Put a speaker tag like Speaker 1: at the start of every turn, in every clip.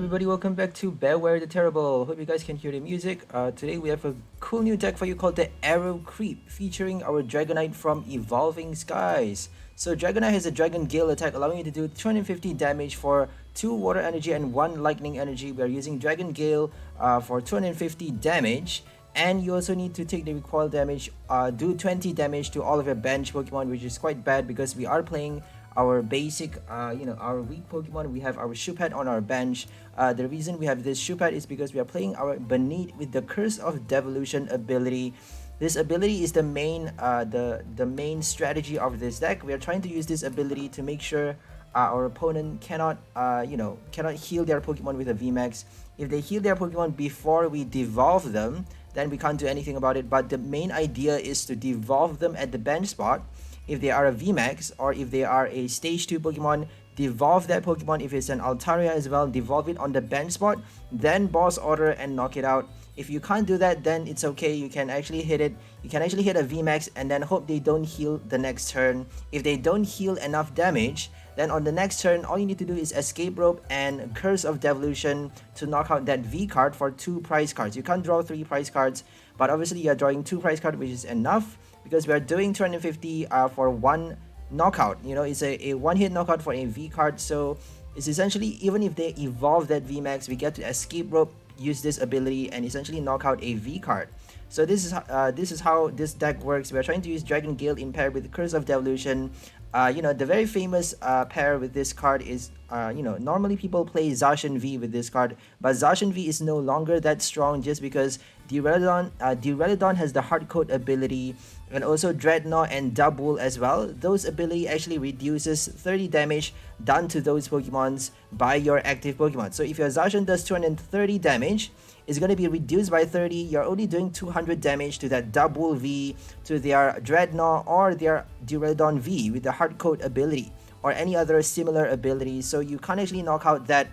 Speaker 1: everybody, welcome back to Beware the Terrible. Hope you guys can hear the music. Today we have a cool new deck for you called the Arrow Creep, featuring our Dragonite from Evolving Skies. So Dragonite has a Dragon Gale attack, allowing you to do 250 damage for 2 water energy and 1 lightning energy. We are using Dragon Gale for 250 damage. And you also need to take the recoil damage, do 20 damage to all of your bench Pokemon, which is quite bad because we are playing our basic, our weak Pokemon. We have our Shupat on our bench. The reason we have this Shupat is because we are playing our Banette with the Curse of Devolution ability. This ability is the main strategy of this deck. We are trying to use this ability to make sure our opponent cannot heal their Pokemon with a VMAX. If they heal their Pokemon before we devolve them, then we can't do anything about it. But the main idea is to devolve them at the bench spot. If they are a VMAX or if they are a stage 2 Pokemon, devolve that Pokemon. If it's an Altaria as well, devolve it on the bench spot, then boss order and knock it out. If you can't do that, then it's okay. You can actually hit it. You can actually hit a VMAX and then hope they don't heal the next turn. If they don't heal enough damage, then on the next turn, all you need to do is Escape Rope and Curse of Devolution to knock out that V card for 2 prize cards. You can't draw 3 prize cards, but obviously you're drawing 2 prize cards, which is enough because we are doing 250 for 1 knockout. You know, it's a one-hit knockout for a V card, so it's essentially, even if they evolve that VMAX, we get to Escape Rope, use this ability, and essentially knock out a V card. So this is how this deck works. We are trying to use Dragon Gale in pair with Curse of Devolution. The very famous pair with this card is, normally people play Zacian V with this card, but Zacian V is no longer that strong just because Duraludon has the Hard Coat ability, and also Dreadnought and Double as well. Those ability actually reduces 30 damage done to those Pokemons by your active Pokemon. So if your Zacian does 230 damage, it's going to be reduced by 30. You're only doing 200 damage to that Double V, to their Dreadnought or their Duraludon V with the Hard Coat ability or any other similar ability. So you can't actually knock out that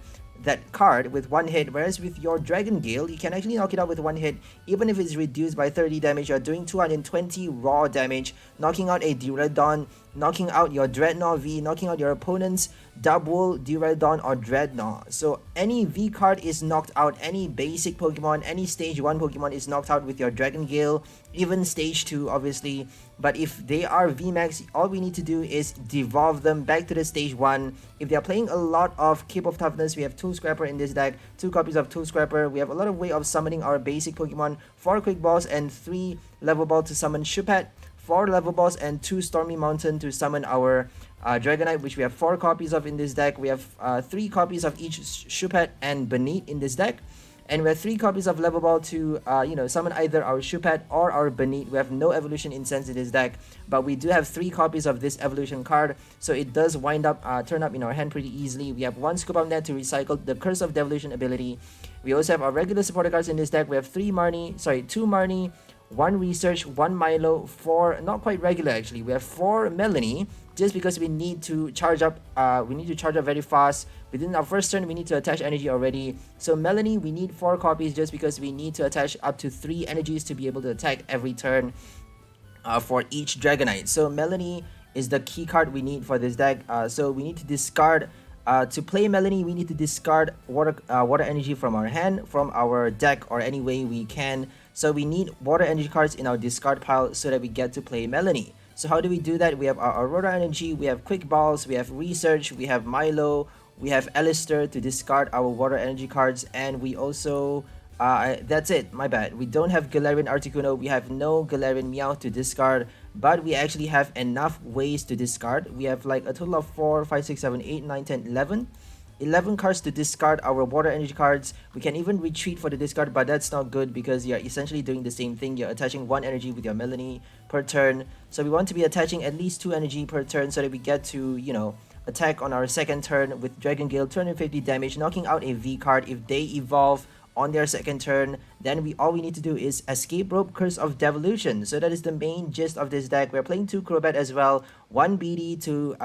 Speaker 1: card with 1 hit, whereas with your Dragon Gale, you can actually knock it out with 1 hit. Even if it's reduced by 30 damage, you're doing 220 raw damage, knocking out a Duraludon, knocking out your Dreadnought V, knocking out your opponent's Double, Duraludon, or Dreadnought. So any V card is knocked out, any basic Pokemon, any stage 1 Pokemon is knocked out with your Dragon Gale, even stage 2 obviously. But if they are VMAX, all we need to do is devolve them back to the stage 1. If they are playing a lot of Cape of Toughness, we have Tool Scrapper in this deck, 2 copies of Tool Scrapper. We have a lot of way of summoning our basic Pokemon, 4 Quick Balls and 3 Level Ball to summon Shupat, 4 Level Balls and 2 Stormy Mountain to summon our Dragonite, which we have 4 copies of in this deck. We have 3 copies of each Shupat and Banette in this deck. And we have 3 copies of Level Ball to, summon either our Shupat or our Banette. We have no Evolution Incense in this deck, but we do have 3 copies of this Evolution card, so it does turn up in our hand pretty easily. We have 1 Scoop of Net to recycle the Curse of Devolution ability. We also have our regular supporter cards in this deck. We have 2 Marnie, 1 Research, 1 Milo, 4, not quite regular actually. We have 4 Melanie, just because we need to charge up very fast. Within our first turn, we need to attach energy already. So Melanie, we need 4 copies just because we need to attach up to 3 energies to be able to attack every turn for each Dragonite. So Melanie is the key card we need for this deck. So we need to discard, to play Melanie, we need to discard water energy from our hand, from our deck, or any way we can. So we need water energy cards in our discard pile so that we get to play Melanie. So how do we do that? We have our Aurora Energy, we have Quick Balls, we have Research, we have Milo, we have Alistair to discard our water energy cards, and we also, that's it, my bad. We don't have Galarian Articuno, we have no Galarian Meow to discard, but we actually have enough ways to discard. We have like a total of 4, 5, 6, 7, 8, 9, 10, 11 cards to discard our water energy cards. We can even retreat for the discard, but that's not good because you're essentially doing the same thing. You're attaching 1 energy with your Melanie per turn. So we want to be attaching at least 2 energy per turn so that we get to, attack on our second turn with Dragon Gale, 250 damage, knocking out a V card. If they evolve on their second turn, then all we need to do is Escape Rope, Curse of Devolution. So that is the main gist of this deck. We're playing 2 Crobat as well, 1 BD to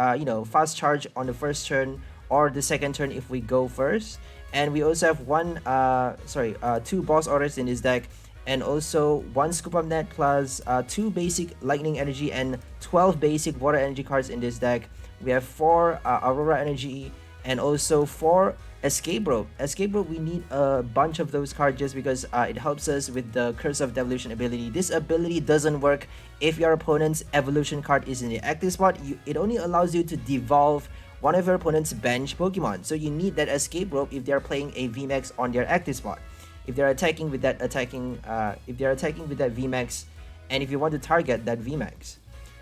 Speaker 1: fast charge on the first turn or the second turn if we go first. And we also have 2 boss orders in this deck, and also 1 Scoop of Net plus 2 basic Lightning Energy and 12 basic Water Energy cards in this deck. We have 4 Aurora Energy and also 4 Escape Rope. Escape Rope, we need a bunch of those cards just because it helps us with the Curse of Devolution ability. This ability doesn't work if your opponent's evolution card is in the active spot. It only allows you to devolve one of your opponent's bench Pokemon. So you need that Escape Rope if they're playing a VMAX on their active spot. If they're attacking with that VMAX, and if you want to target that VMAX.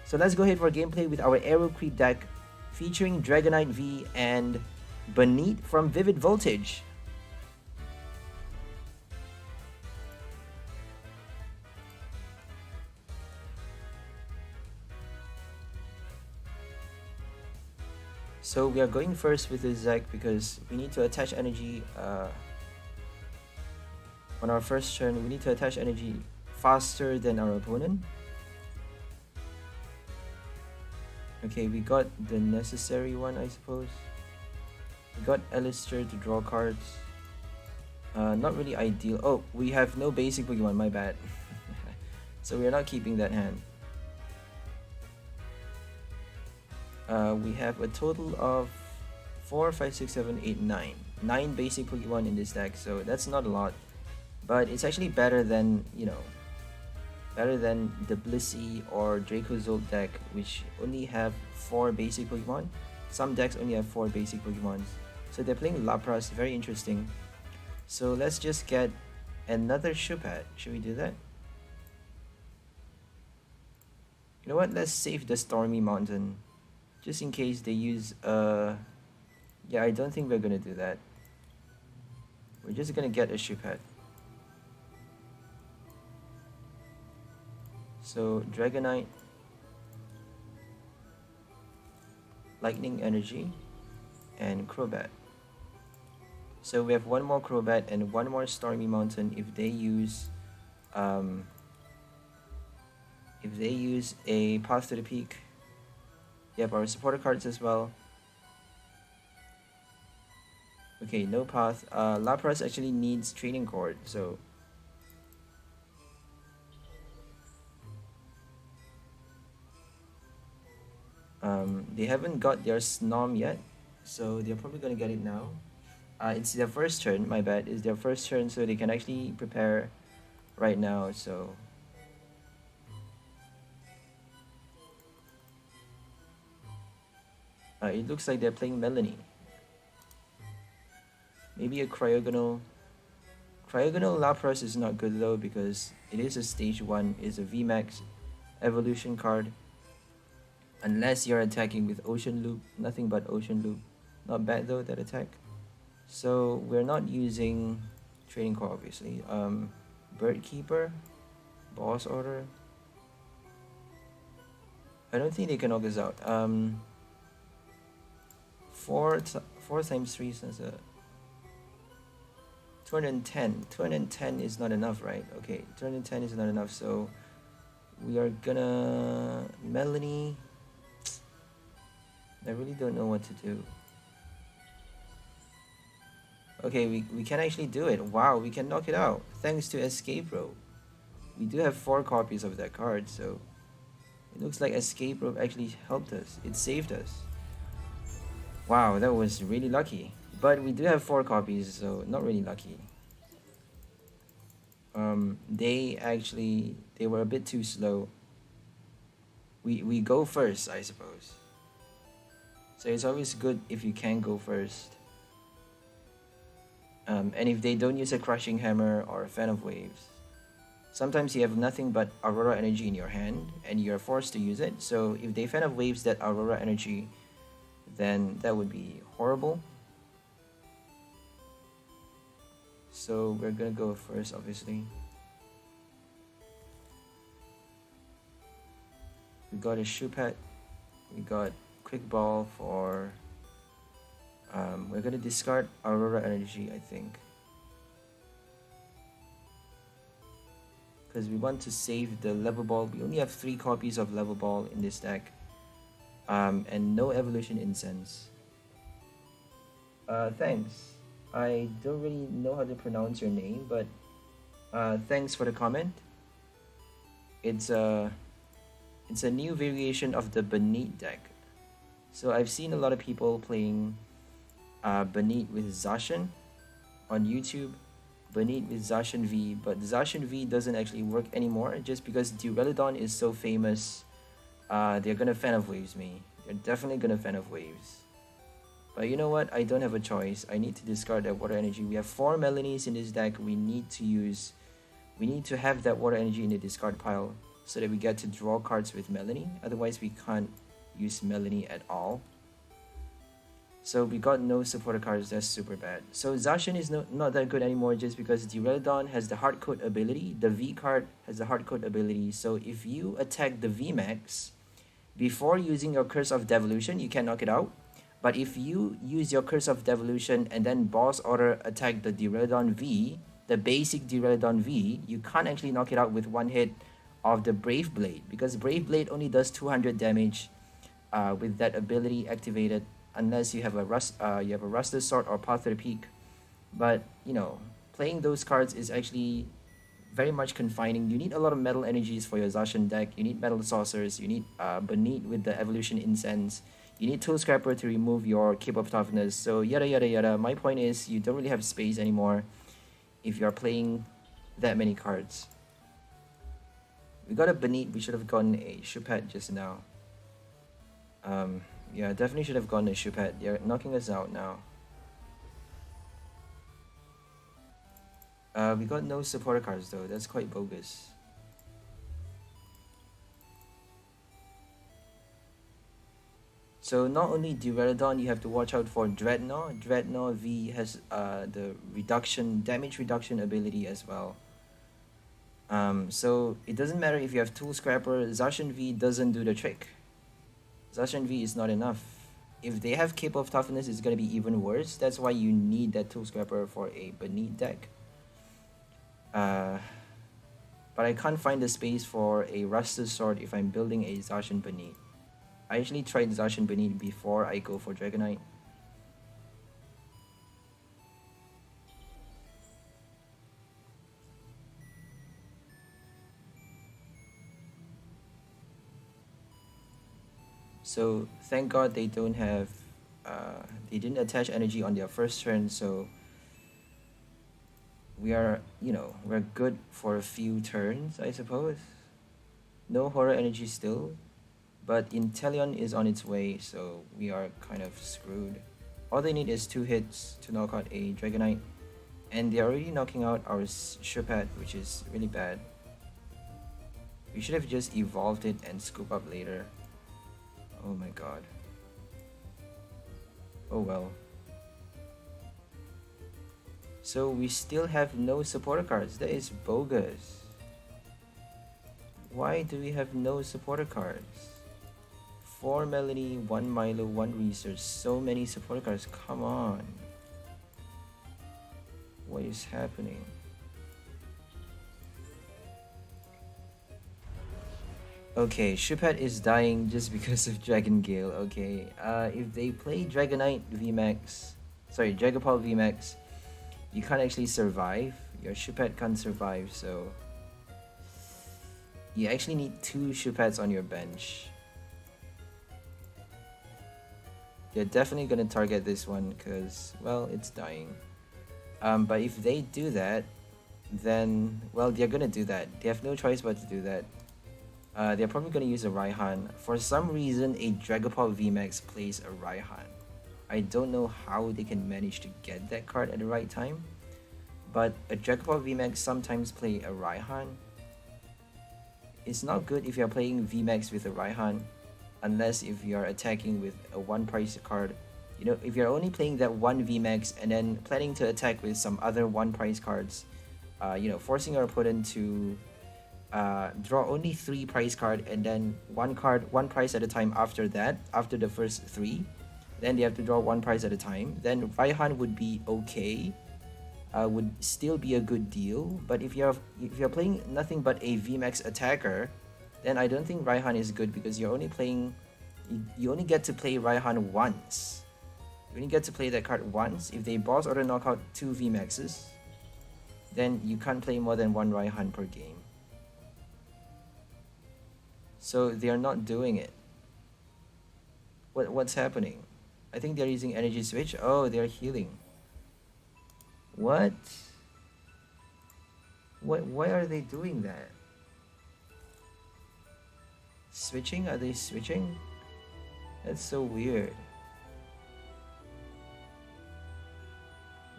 Speaker 1: So let's go ahead for gameplay with our Aero Creep deck featuring Dragonite V and Banette from Vivid Voltage. So we are going first with this deck because we need to attach energy on our first turn. We need to attach energy faster than our opponent. Okay, we got the necessary one, I suppose. We got Alistair to draw cards. Not really ideal. Oh, we have no basic Pokemon, my bad. So we are not keeping that hand. We have a total of 4, 5, 6, 7, 8, 9. 9 basic Pokemon in this deck, so that's not a lot. But it's actually better than, better than the Blissey or Dracozolt deck, which only have 4 basic Pokemon. Some decks only have 4 basic Pokemon. So they're playing Lapras, very interesting. So let's just get another Shupat. Should we do that? You know what? Let's save the Stormy Mountain. Just in case they use yeah, I don't think we're gonna do that. We're just gonna get a Shupat. So Dragonite, Lightning Energy, and Crobat. So we have one more Crobat and one more Stormy Mountain if they use a Path to the Peak. We have our supporter cards as well. Okay, no path. Lapras actually needs Training Cord, so they haven't got their Snom yet, so they're probably gonna get it now. It's their first turn, my bad. It's their first turn, so they can actually prepare right now, so it looks like they're playing Melanie. Maybe a Cryogonal. Cryogonal Lapras is not good though because it is a stage 1, it's a VMAX evolution card. Unless you're attacking with Ocean Loop, nothing but Ocean Loop. Not bad though, that attack. So we're not using Training Core obviously. Bird Keeper, Boss Order. I don't think they can knock us out. 4 times 3 is a 210. 210 is not enough, right? Okay, 210 is not enough, so we are gonna Melanie. I really don't know what to do. Okay, we can actually do it. Wow, we can knock it out thanks to Escape Rope. We do have 4 copies of that card, so it looks like Escape Rope actually helped us. It saved us. Wow, that was really lucky. But we do have 4 copies, so not really lucky. They were a bit too slow. We go first, I suppose. So it's always good if you can go first. And if they don't use a Crushing Hammer or a Fan of Waves, sometimes you have nothing but Aurora Energy in your hand and you're forced to use it. So if they Fan of Waves that Aurora Energy, then that would be horrible. So we're gonna go first, obviously. We got a Shupat. We got Quick Ball for... we're gonna discard Aurora Energy, I think. Because we want to save the Level Ball. We only have 3 copies of Level Ball in this deck. And no Evolution Incense. Thanks. I don't really know how to pronounce your name, but thanks for the comment. It's a new variation of the Banette deck. So I've seen a lot of people playing Banette with Zacian on YouTube. Banette with Zacian V, but Zacian V doesn't actually work anymore just because Duraludon is so famous. They're gonna fan of waves me. They're definitely gonna fan of waves. But you know what? I don't have a choice. I need to discard that water energy. We have 4 Melanies in this deck. We need to have that water energy in the discard pile so that we get to draw cards with Melanie. Otherwise, we can't use Melanie at all. So we got no supporter cards. That's super bad. So Zacian is not that good anymore just because Duraludon has the hard code ability. The V card has the hard code ability. So if you attack the VMAX before using your Curse of Devolution, you can knock it out. But if you use your Curse of Devolution and then boss order attack the Duraludon V, the basic Duraludon V, you can't actually knock it out with one hit of the Brave Blade because Brave Blade only does 200 damage with that ability activated, unless you have a Rustless Sword or Path to the Peak. But you know, playing those cards is actually very much confining. You need a lot of metal energies for your Zacian deck. You need metal saucers. You need Banette with the evolution incense. You need Tool Scrapper to remove your Cape of Toughness. So yada yada yada. My point is, you don't really have space anymore if you're playing that many cards. We got a Banette. We should have gotten a Shupat just now. Yeah, definitely should have gone to Shupat. They're knocking us out now. We got no supporter cards though. That's quite bogus. So not only Duraludon, you have to watch out for Dreadnought. Dreadnought V has the damage reduction ability as well. So it doesn't matter if you have Tool Scrapper. Zacian V doesn't do the trick. Zacian V is not enough. If they have Cape of Toughness, it's going to be even worse. That's why you need that Tool Scrapper for a Banette deck. But I can't find the space for a Rusted Sword if I'm building a Zacian Banette. I actually tried Zacian Banette before I go for Dragonite. So thank God they don't have, they didn't attach energy on their first turn, so we are, we're good for a few turns, I suppose. No horror energy still, but Inteleon is on its way, so we are kind of screwed. All they need is 2 hits to knock out a Dragonite, and they're already knocking out our Shupat, which is really bad. We should have just evolved it and scoop up later. Oh my god. Oh well. So we still have no supporter cards. That is bogus. Why do we have no supporter cards? 4 Melanie, 1 Milo, 1 Research. So many supporter cards. Come on. What is happening? Okay, Shupat is dying just because of Dragon Gale. Okay, if they play Dragonite VMAX, sorry, Dragapult VMAX, you can't actually survive. Your Shupat can't survive, so you actually need 2 Shupats on your bench. They're definitely gonna target this one because, well, it's dying. But if they do that, then, well, they're gonna do that. They have no choice but to do that. They're probably going to use a Raihan. For some reason, a Dragapult VMAX plays a Raihan. I don't know how they can manage to get that card at the right time, but a Dragapult VMAX sometimes play a Raihan. It's not good if you're playing VMAX with a Raihan, unless if you're attacking with a 1 price card. If you're only playing that 1 VMAX and then planning to attack with some other 1 price cards, forcing your opponent to draw only 3 price card and then 1 price at a time after that, after the first 3, then they have to draw 1 price at a time, then Raihan would be okay, would still be a good deal. But if you're playing nothing but a VMAX attacker, then I don't think Raihan is good because you're only playing, you only get to play Raihan once. You only get to play that card once. If they boss order knock out 2 VMAXs, then you can't play more than 1 Raihan per game. So they are not doing it. What's happening? I think they're using energy switch. Oh, they're healing. What? Why are they doing that? Switching? Are they switching? That's so weird.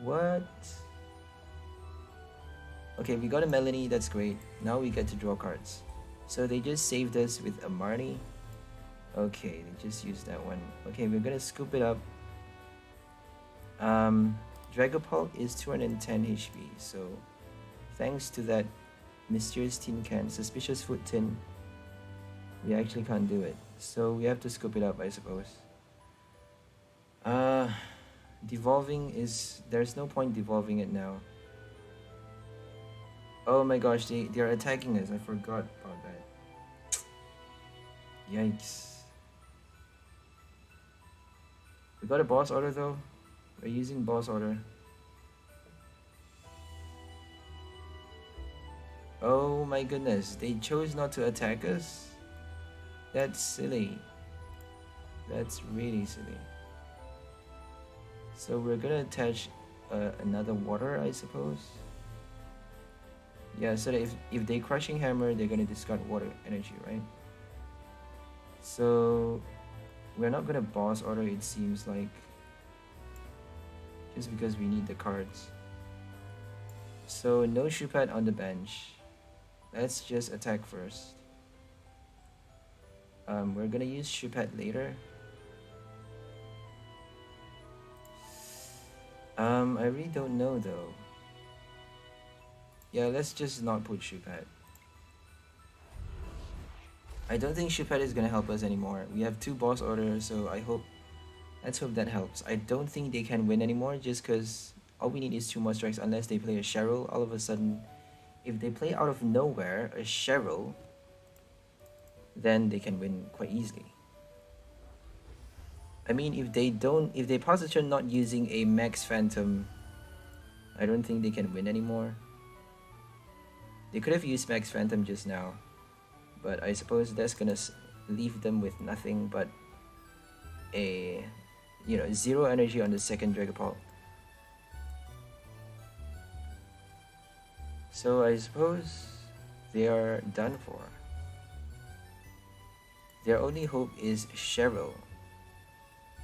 Speaker 1: What? Okay, we got a Melanie, that's great. Now we get to draw cards. So they just saved us with a Marnie. Okay, they just used that one. Okay, we're gonna scoop it up. Dragapult is 210 HP, so thanks to that mysterious tin can, suspicious food tin, we actually can't do it. So we have to scoop it up, I suppose. Devolving is... there's no point devolving it now. Oh my gosh, they're attacking us. I forgot about that. Yikes. We got a boss order though. We're using boss order. Oh my goodness, they chose not to attack us? That's silly. That's really silly. So we're gonna attach another water, I suppose. Yeah, so that if they crushing hammer, they're gonna discard water energy, right? So we're not gonna boss order, it seems like, just because we need the cards. So no Shupat on the bench. Let's just attack first. We're gonna use Shupat later. I really don't know though. Yeah, let's just not put Shupat. I don't think Shupat is gonna help us anymore. We have 2 boss orders, so let's hope that helps. I don't think they can win anymore just because all we need is 2 more strikes unless they play a Cheryl. All of a sudden, if they play out of nowhere a Cheryl, then they can win quite easily. I mean, if they pass the turn not using a Max Phantom, I don't think they can win anymore. They could have used Max Phantom just now, but I suppose that's gonna leave them with nothing but a, 0 energy on the second Dragapult. So I suppose they are done for. Their only hope is Cheryl.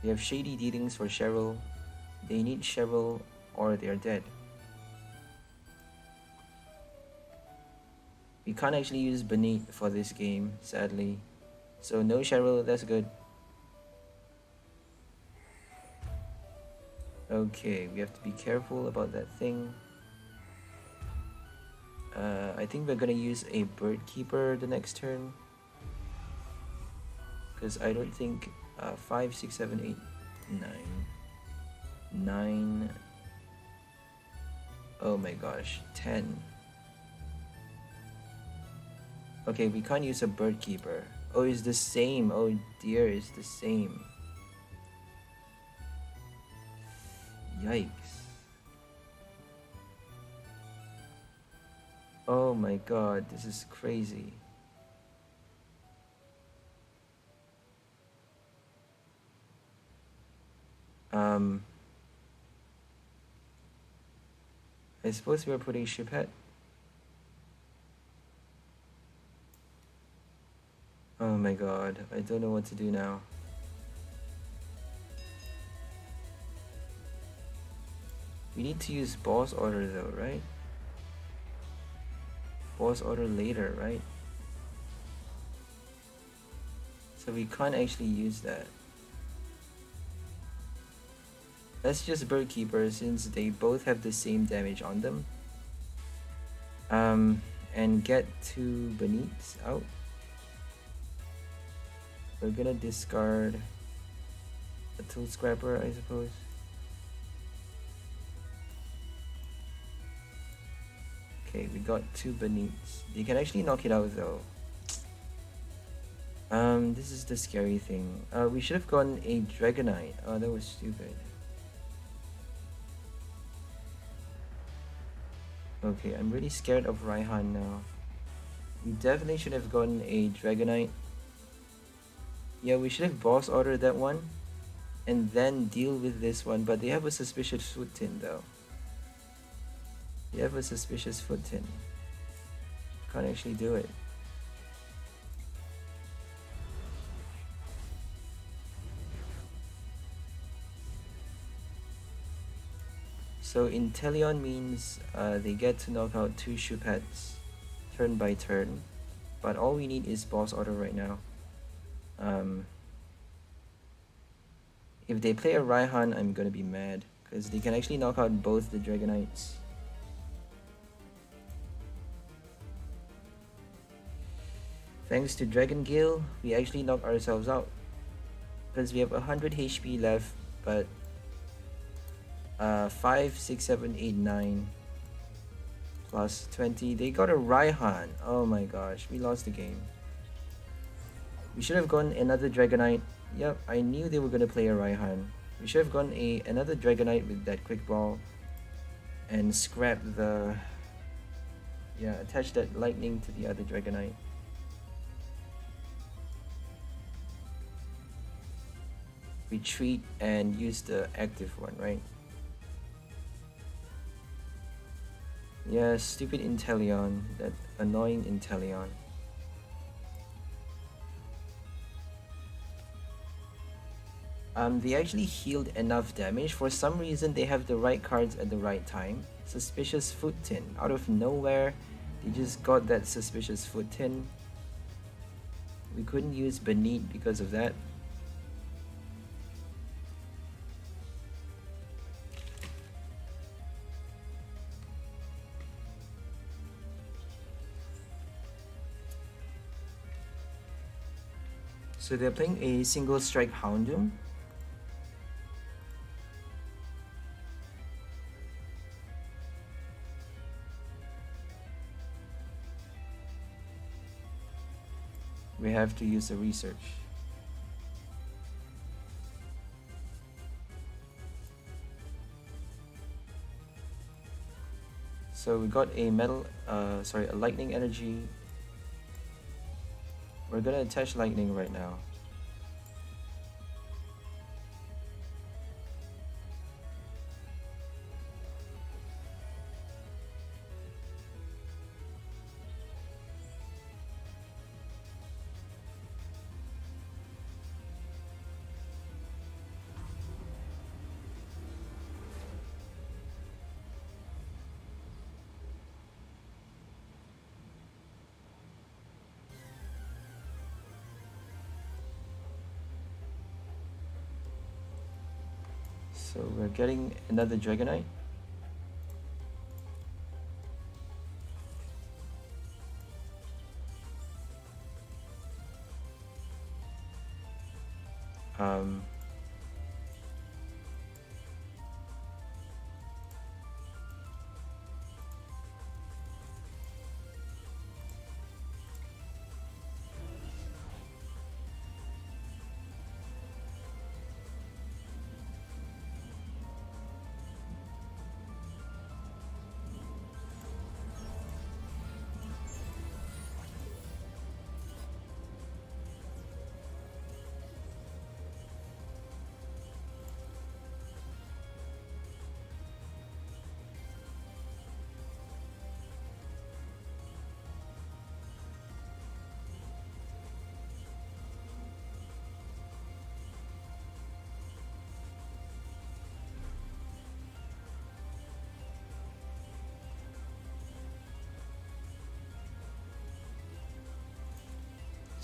Speaker 1: They have shady dealings for Cheryl. They need Cheryl or they're dead. We can't actually use Banette for this game, sadly. So no Cheryl, that's good. Okay, we have to be careful about that thing. I think we're gonna use a Bird Keeper the next turn. Because I don't think 5, 6, 7, 8, 9. Oh my gosh, 10. Okay, we can't use a Bird Keeper. Oh, it's the same. Oh dear, it's the same. Yikes. Oh my god, this is crazy. I suppose we're putting Shiphead. Oh my god, I don't know what to do now. We need to use boss order though, right? Boss order later, right? So we can't actually use that. Let's just Bird Keeper since they both have the same damage on them. And get 2 Banette out. We're gonna discard a Tool Scrapper, I suppose. Okay, we got 2 Banettes. They can actually knock it out though. This is the scary thing. We should have gotten a Dragonite. Oh, that was stupid. Okay, I'm really scared of Raihan now. We definitely should have gotten a Dragonite. Yeah, we should have boss ordered that one. and then deal with this one. But they have a suspicious foot tin though. They have a suspicious foot tin. Can't actually do it. So Inteleon means they get to knock out 2 Shupettes turn by turn. But all we need is boss order right now. If they play a Raihan, I'm gonna be mad. Because they can actually knock out both the Dragonites. Thanks to Dragon Gale, we actually knock ourselves out. Because we have 100 HP left, but 5, 6, 7, 8, 9 plus 20. They got a Raihan. Oh my gosh, we lost the game. We should have gone another Dragonite. Yep, I knew they were gonna play a Raihan. We should have gone another Dragonite with that quick ball and scrap the, yeah, attach that lightning to the other Dragonite. Retreat and use the active one, right? Yeah, stupid Inteleon, that annoying Inteleon. They actually healed enough damage. For some reason, they have the right cards at the right time. Suspicious Foot Tin. Out of nowhere, they just got that Suspicious Foot Tin. We couldn't use Banette because of that. So they're playing a single strike Houndoom. We have to use the research. So we got a a lightning energy. We're gonna attach lightning right now. So we're getting another Dragonite. Um,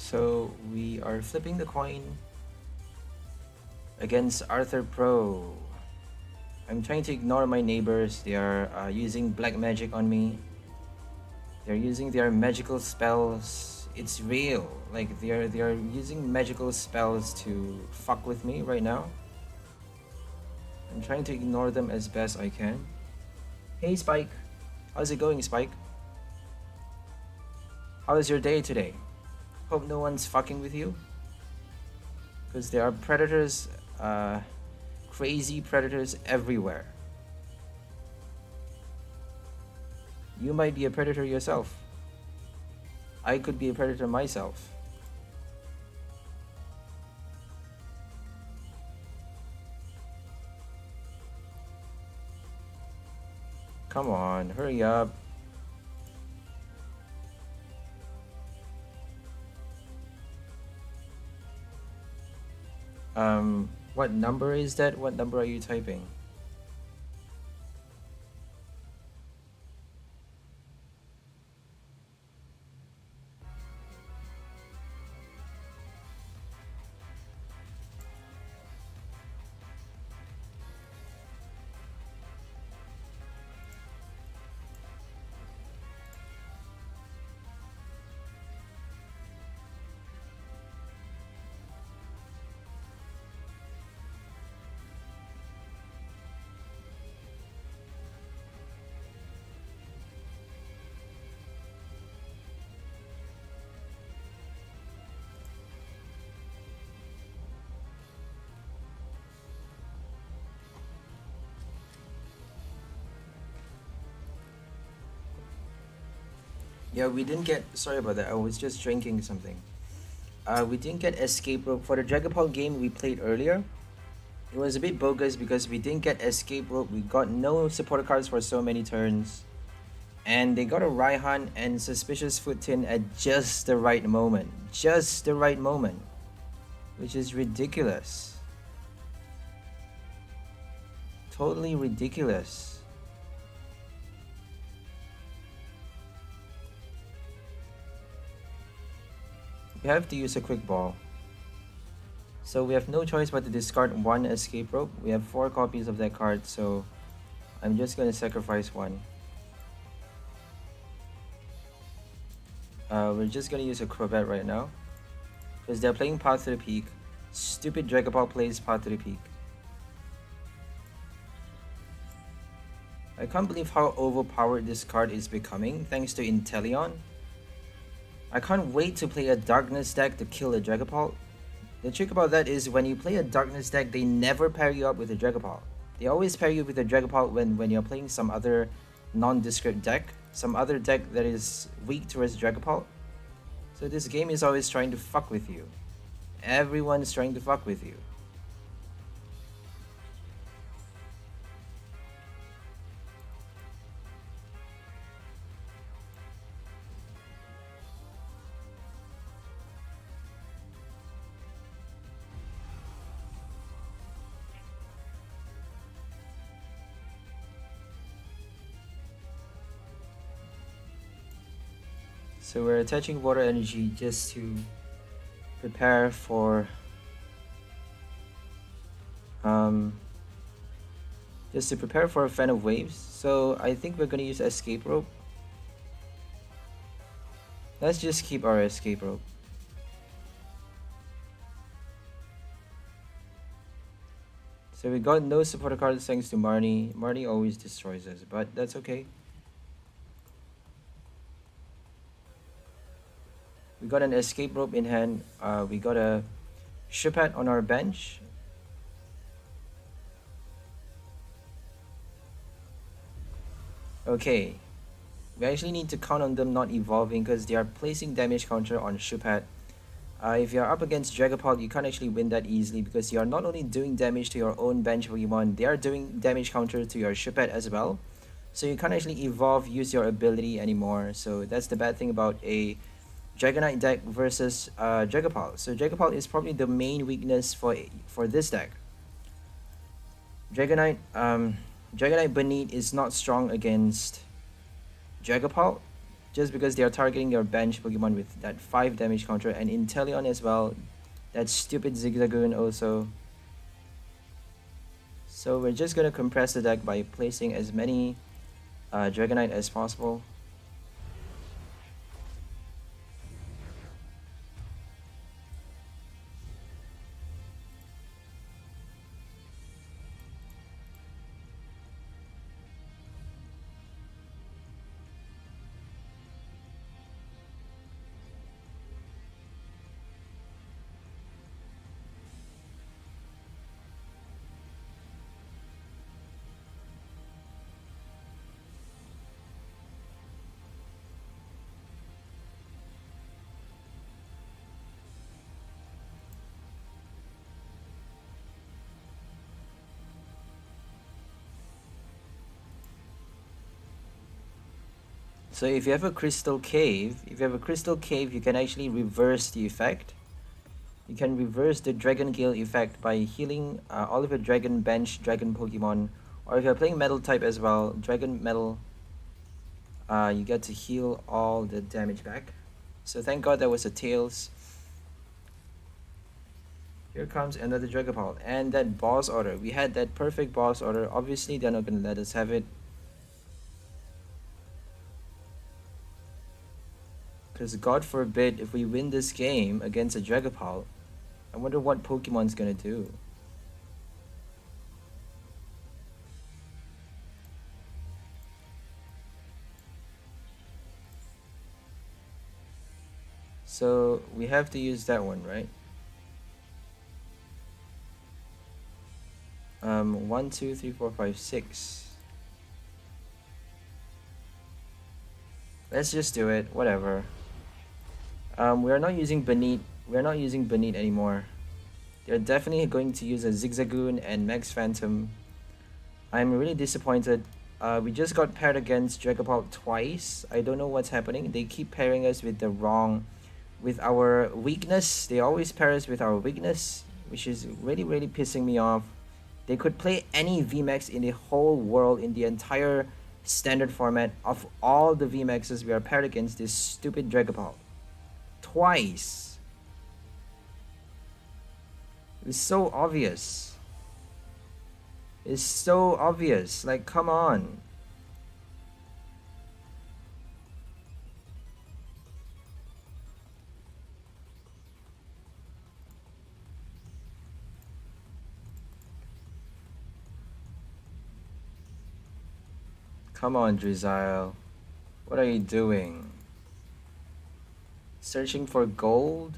Speaker 1: So we are flipping the coin against Arthur Pro. I'm trying to ignore my neighbors. They are using black magic on me. They're using their magical spells. It's real. Like they are using magical spells to fuck with me right now. I'm trying to ignore them as best I can. Hey Spike, how's it going, Spike? How is your day today? Hope no one's fucking with you. Because there are predators, crazy predators everywhere. You might be a predator yourself. I could be a predator myself. come on, hurry up. What number is that? What number are you typing? Yeah, we didn't get. Sorry about that. I was just drinking something. We didn't get escape rope for the Dragapult game we played earlier. It was a bit bogus because we didn't get escape rope. We got no supporter cards for so many turns. And they got a Raihan and Suspicious Foot Tin at just the right moment. Just the right moment. Which is ridiculous. Totally ridiculous. We have to use a quick ball. So we have no choice but to discard one escape rope. We have 4 copies of that card, so I'm just gonna sacrifice one. We're just gonna use a Crobat right now. Because they're playing Path to the Peak. Stupid Dragapult plays Path to the Peak. I can't believe how overpowered this card is becoming thanks to Inteleon. I can't wait to play a Darkness deck to kill a Dragapult. The trick about that is when you play a Darkness deck, they never pair you up with a Dragapult. They always pair you with a Dragapult when you're playing some other nondescript deck, some other deck that is weak towards Dragapult. So this game is always trying to fuck with you. Everyone's trying to fuck with you. So we're attaching water energy just to prepare for a fan of waves. So I think we're gonna use escape rope. Let's just keep our escape rope. So we got no supporter cards thanks to Marnie. Marnie always destroys us, but that's okay. We got an escape rope in hand. We got a Shupat on our bench. Okay. We actually need to count on them not evolving because they are placing damage counter on Shupat. If you're up against Dragapult, you can't actually win that easily because you are not only doing damage to your own bench Pokemon, they are doing damage counter to your Shupat as well. So you can't actually evolve, use your ability anymore. So that's the bad thing about a Dragonite deck versus Dragapult. So Dragapult is probably the main weakness for this deck. Dragonite Banette is not strong against Dragapult just because they are targeting your bench Pokemon with that 5 damage counter, and Inteleon as well. That stupid Zigzagoon also. So we're just gonna compress the deck by placing as many Dragonite as possible. So if you have a crystal cave, you can actually reverse the effect. You can reverse the Dragon Gale effect by healing all of your Dragon Bench Dragon Pokemon. Or if you're playing Metal type as well, Dragon Metal, you get to heal all the damage back. So thank God that was a Tails. Here comes another Dragapult. And that boss order. We had that perfect boss order. Obviously, they're not going to let us have it. Because God forbid if we win this game against a Dragapult, I wonder what Pokemon's going to do. So we have to use that one, right? 1, 2, 3, 4, 5, 6. Let's just do it. Whatever. We are not using Banette. We are not using Banette anymore. They're definitely going to use a Zigzagoon and Max Phantom. I'm really disappointed. We just got paired against Dragapult twice. I don't know what's happening. They keep pairing us with with our weakness. They always pair us with our weakness, which is really, really pissing me off. They could play any VMAX in the whole world, in the entire standard format. Of all the VMAXs we are paired against, this stupid Dragapult. Twice. It's so obvious. It's so obvious. Like, come on. Come on, Drizzile. What are you doing? Searching for gold?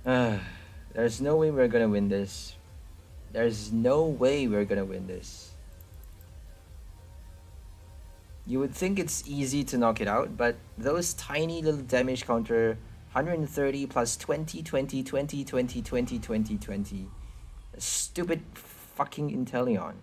Speaker 1: There's no way we're gonna win this. There's no way we're gonna win this. You would think it's easy to knock it out, but those tiny little damage counter 130 plus 20, 20, 20, 20, 20, 20, 20. A stupid fucking Inteleon.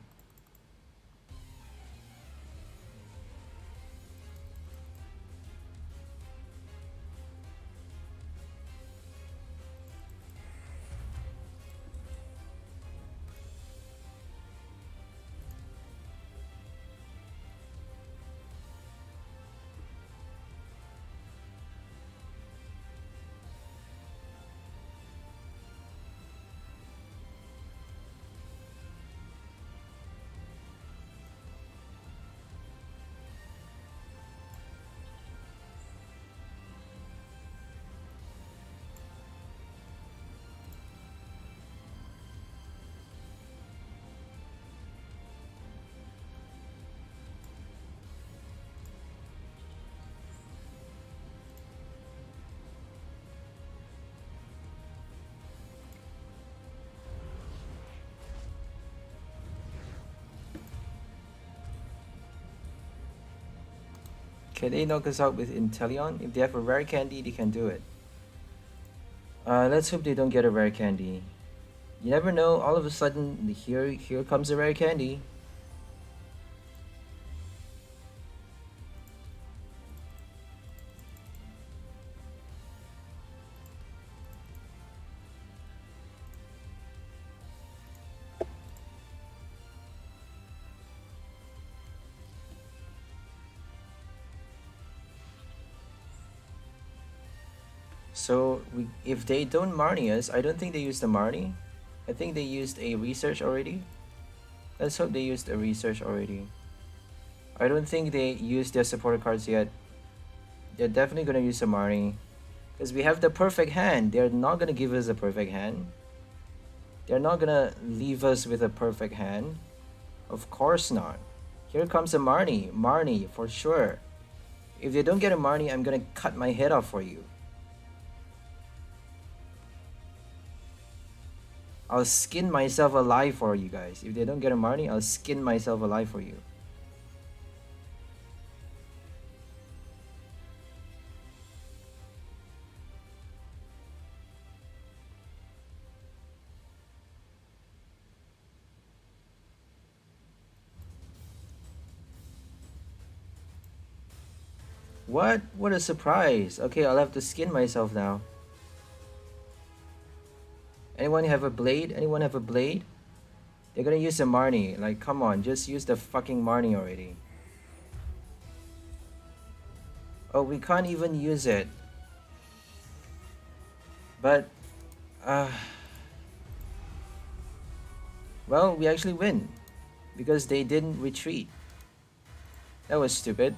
Speaker 1: Can they knock us out with Inteleon? If they have a rare candy, they can do it. Let's hope they don't get a rare candy. You never know, all of a sudden, here comes a rare candy. So if they don't Marnie us, I don't think they used the Marnie. I think they used a research already. Let's hope they used a research already. I don't think they used their supporter cards yet. They're definitely gonna use a Marnie. Because we have the perfect hand. They're not gonna give us a perfect hand. They're not gonna leave us with a perfect hand. Of course not. Here comes a Marnie. Marnie, for sure. If they don't get a Marnie, I'm gonna cut my head off for you. I'll skin myself alive for you guys. If they don't get a Marnie, I'll skin myself alive for you. What? What a surprise. Okay, I'll have to skin myself now. Anyone have a blade? Anyone have a blade? They're gonna use the Marnie. Like, come on, just use the fucking Marnie already. Oh, we can't even use it. But, uh... well, we actually win. Because they didn't retreat. That was stupid.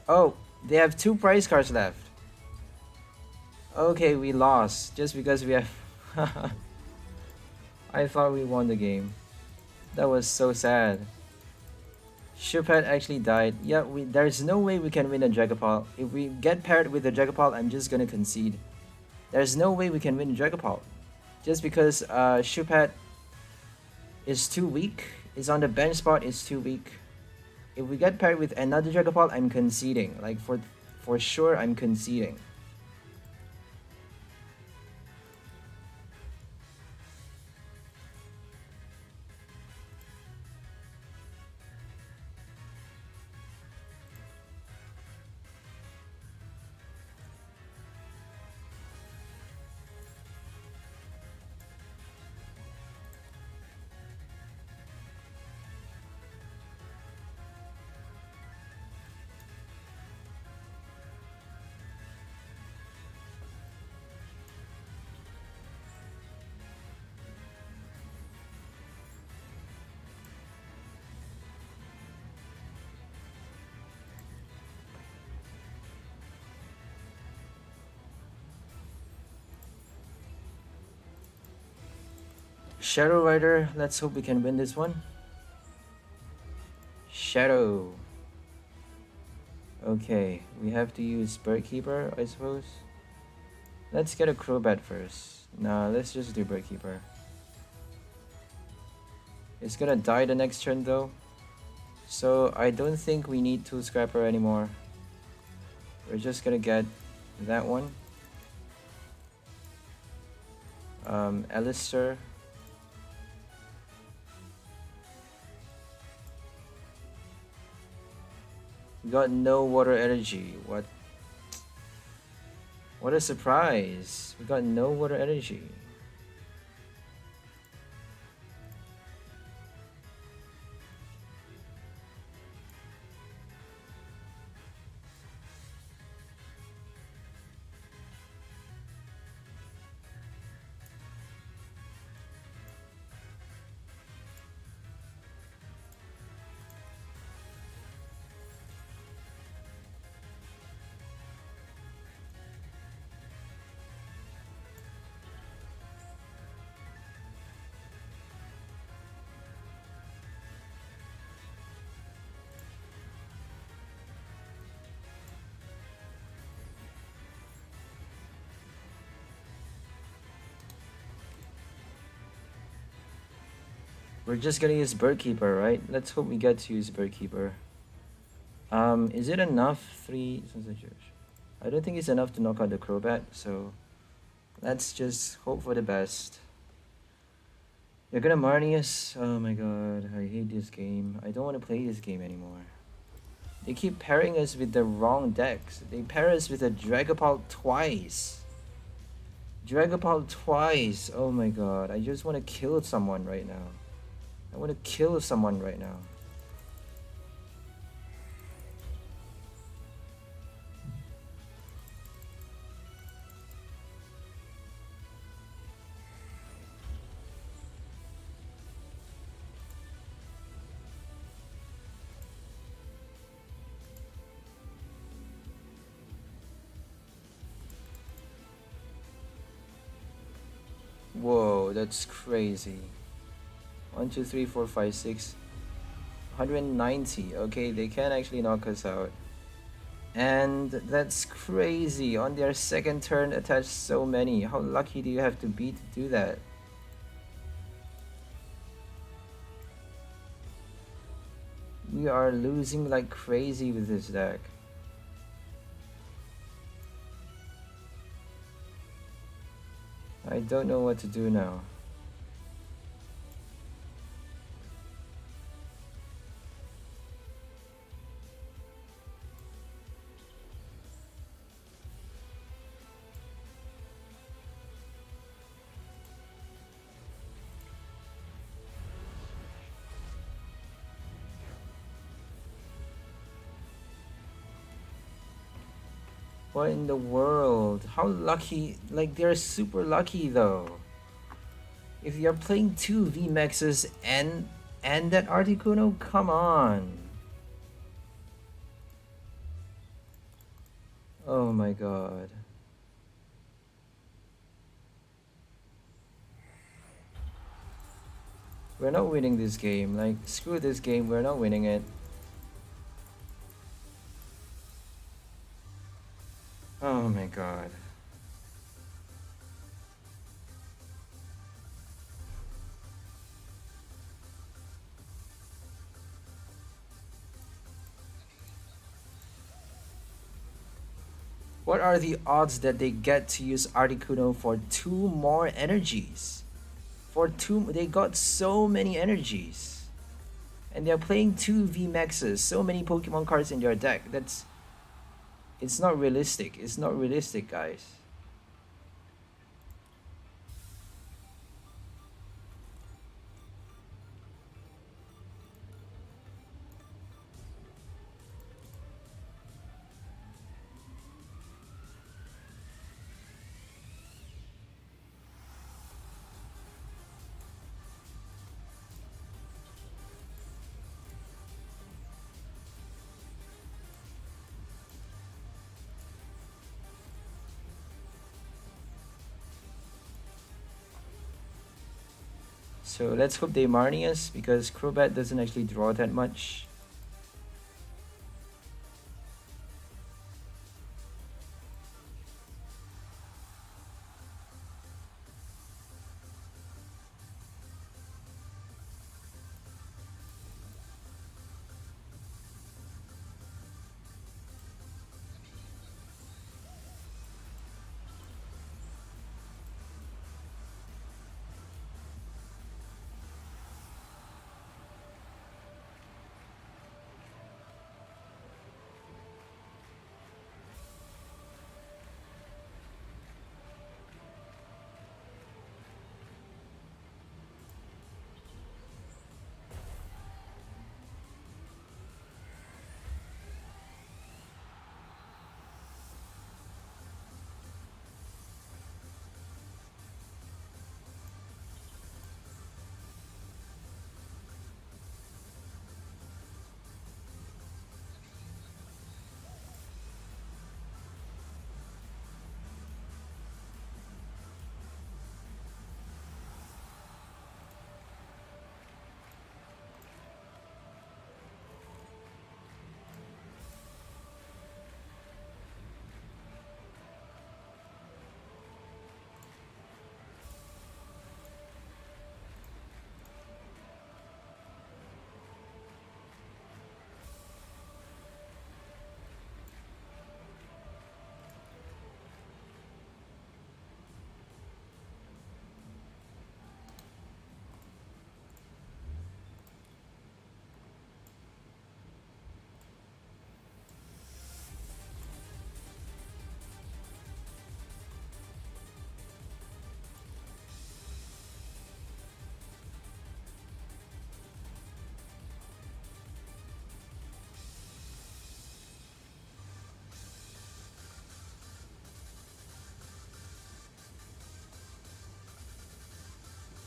Speaker 1: Oh, they have 2 prize cards left. Okay, we lost. Just because we have... I thought we won the game. That was so sad. Shupet actually died. Yeah, there's no way we can win a Dragapult. If we get paired with a Dragapult, I'm just gonna concede. There's no way we can win Dragapult. Just because Shupet is too weak. Is on the bench spot, is too weak. If we get paired with another Dragapult, I'm conceding. Like, for sure, I'm conceding. Shadow Rider, let's hope we can win this one. Shadow. Okay, we have to use Bird Keeper, I suppose. Let's get a Crobat first. Nah, let's just do Bird Keeper. It's gonna die the next turn though. So I don't think we need 2 Scrapper anymore. We're just gonna get that one. Alistair. We got no water energy. What? What a surprise. We got no water energy. We're just gonna use Bird Keeper, right? Let's hope we get to use Bird Keeper. Is it enough? 3 I don't think it's enough to knock out the Crobat, so let's just hope for the best. They're gonna Marnie us. Oh my god, I hate this game. I don't want to play this game anymore. They keep pairing us with the wrong decks. They pair us with a Dragapult twice. Dragapult twice. Oh my god, I just want to kill someone right now. I want to kill someone right now. Whoa, that's crazy. 1, 2, 3, 4, 5, 6. 190. Okay, they can actually knock us out. And that's crazy. On their second turn, attach so many. How lucky do you have to be to do that? We are losing like crazy with this deck. I don't know what to do now. What in the world? How lucky? Like, they're super lucky though. If you're playing two VMAXs and that Articuno, come on. Oh my god. We're not winning this game. Like, screw this game, we're not winning it. Oh my god. What are the odds that they get to use Articuno for two more energies? They got so many energies. And they're playing two VMAXs, so many Pokemon cards in their deck. It's not realistic. It's not realistic, guys. So let's hope they Marnie us, because Crobat doesn't actually draw that much.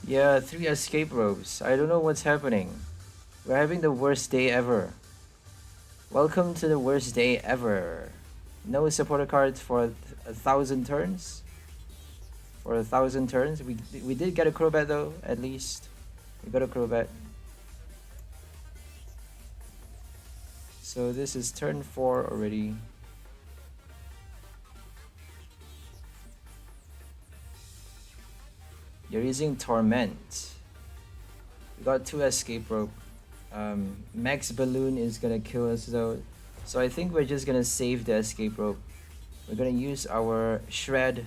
Speaker 1: Yeah, 3 escape ropes. I don't know what's happening. We're having the worst day ever. Welcome to the worst day ever. No supporter cards for 1,000 turns. For 1,000 turns. We did get a Crobat though, at least. We got a Crobat. So this is turn 4 already. You're using Torment. We got 2 escape rope. Max Balloon is gonna kill us though. So I think we're just gonna save the escape rope. We're gonna use our Shred.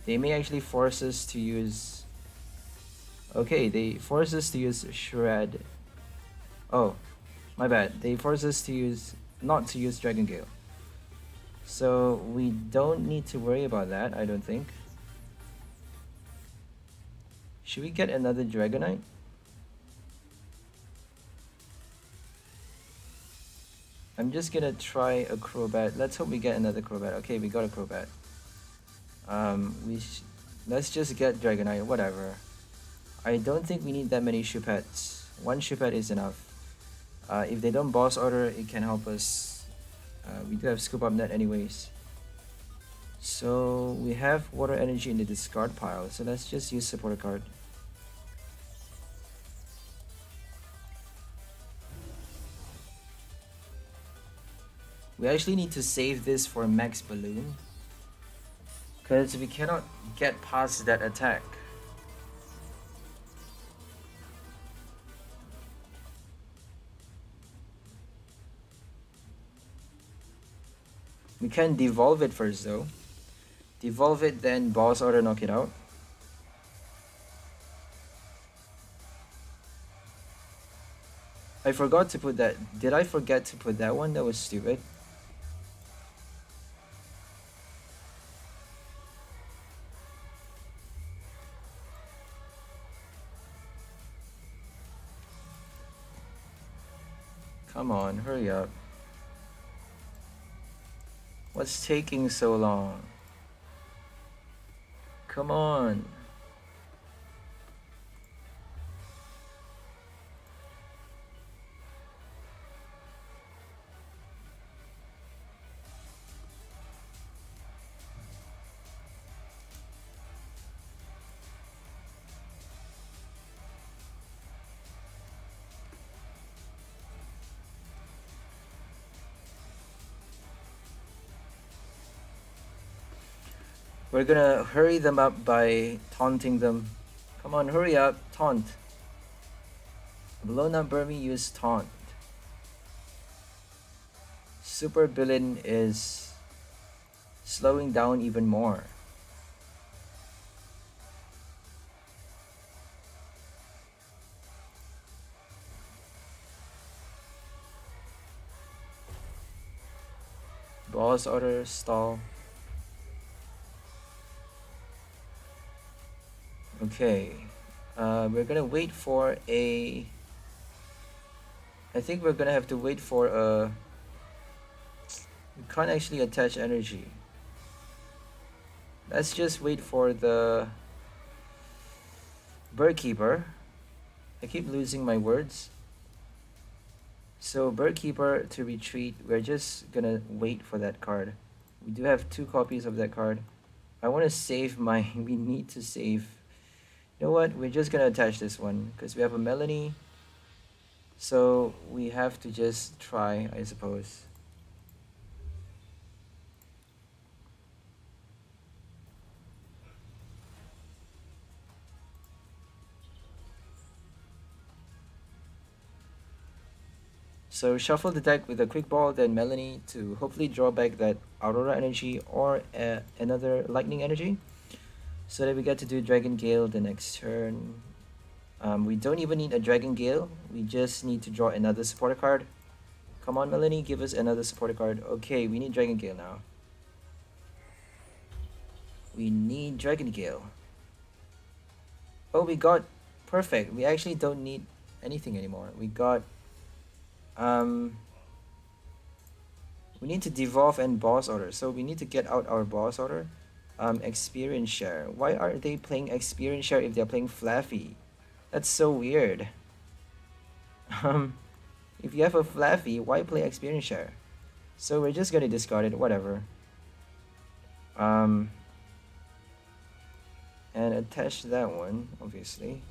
Speaker 1: They may actually force us to use... Okay, they force us to use Shred. Oh, my bad. They force us to use... not to use Dragon Gale. So we don't need to worry about that, I don't think. Should we get another Dragonite? I'm just gonna try a Crobat. Let's hope we get another Crobat. Okay, we got a Crobat. Let's just get Dragonite, whatever. I don't think we need that many Shupettes. One Shupet is enough. If they don't boss order, it can help us. We do have Scoop Up Net anyways. So we have Water Energy in the discard pile. So let's just use Supporter card. We actually need to save this for Max Balloon, because we cannot get past that attack. We can devolve it first though. Devolve it, then boss order knock it out. I forgot to put that. Did I forget to put that one? That was stupid. Come on, hurry up. What's taking so long? Come on. We're gonna hurry them up by taunting them. Come on, hurry up, taunt. Blown up Burmy use taunt. Super Villain is slowing down even more. Boss order stall. Okay, we're gonna wait for a... I think we're gonna have to wait for a... We can't actually attach energy. Let's just wait for the Birdkeeper. I keep losing my words. So Birdkeeper to retreat, we're just gonna wait for that card. We do have 2 copies of that card. I want to save my... We need to save... You know what? We're just gonna attach this one because we have a Melanie. So we have to just try, I suppose. So shuffle the deck with a Quick Ball, then Melanie to hopefully draw back that Aurora energy or another Lightning energy, so that we get to do Dragon Gale the next turn. We don't even need a Dragon Gale, we just need to draw another supporter card. Come on Melanie, give us another supporter card. Okay, we need Dragon Gale now. We need Dragon Gale. Oh, we got... Perfect. We actually don't need anything anymore. We got... we need to devolve and boss order. So we need to get out our boss order. Experience share. Why are they playing experience share if they're playing Flaffy? That's so weird. If you have a Flaffy, why play experience share? So we're just gonna discard it, whatever. And attach that one, obviously.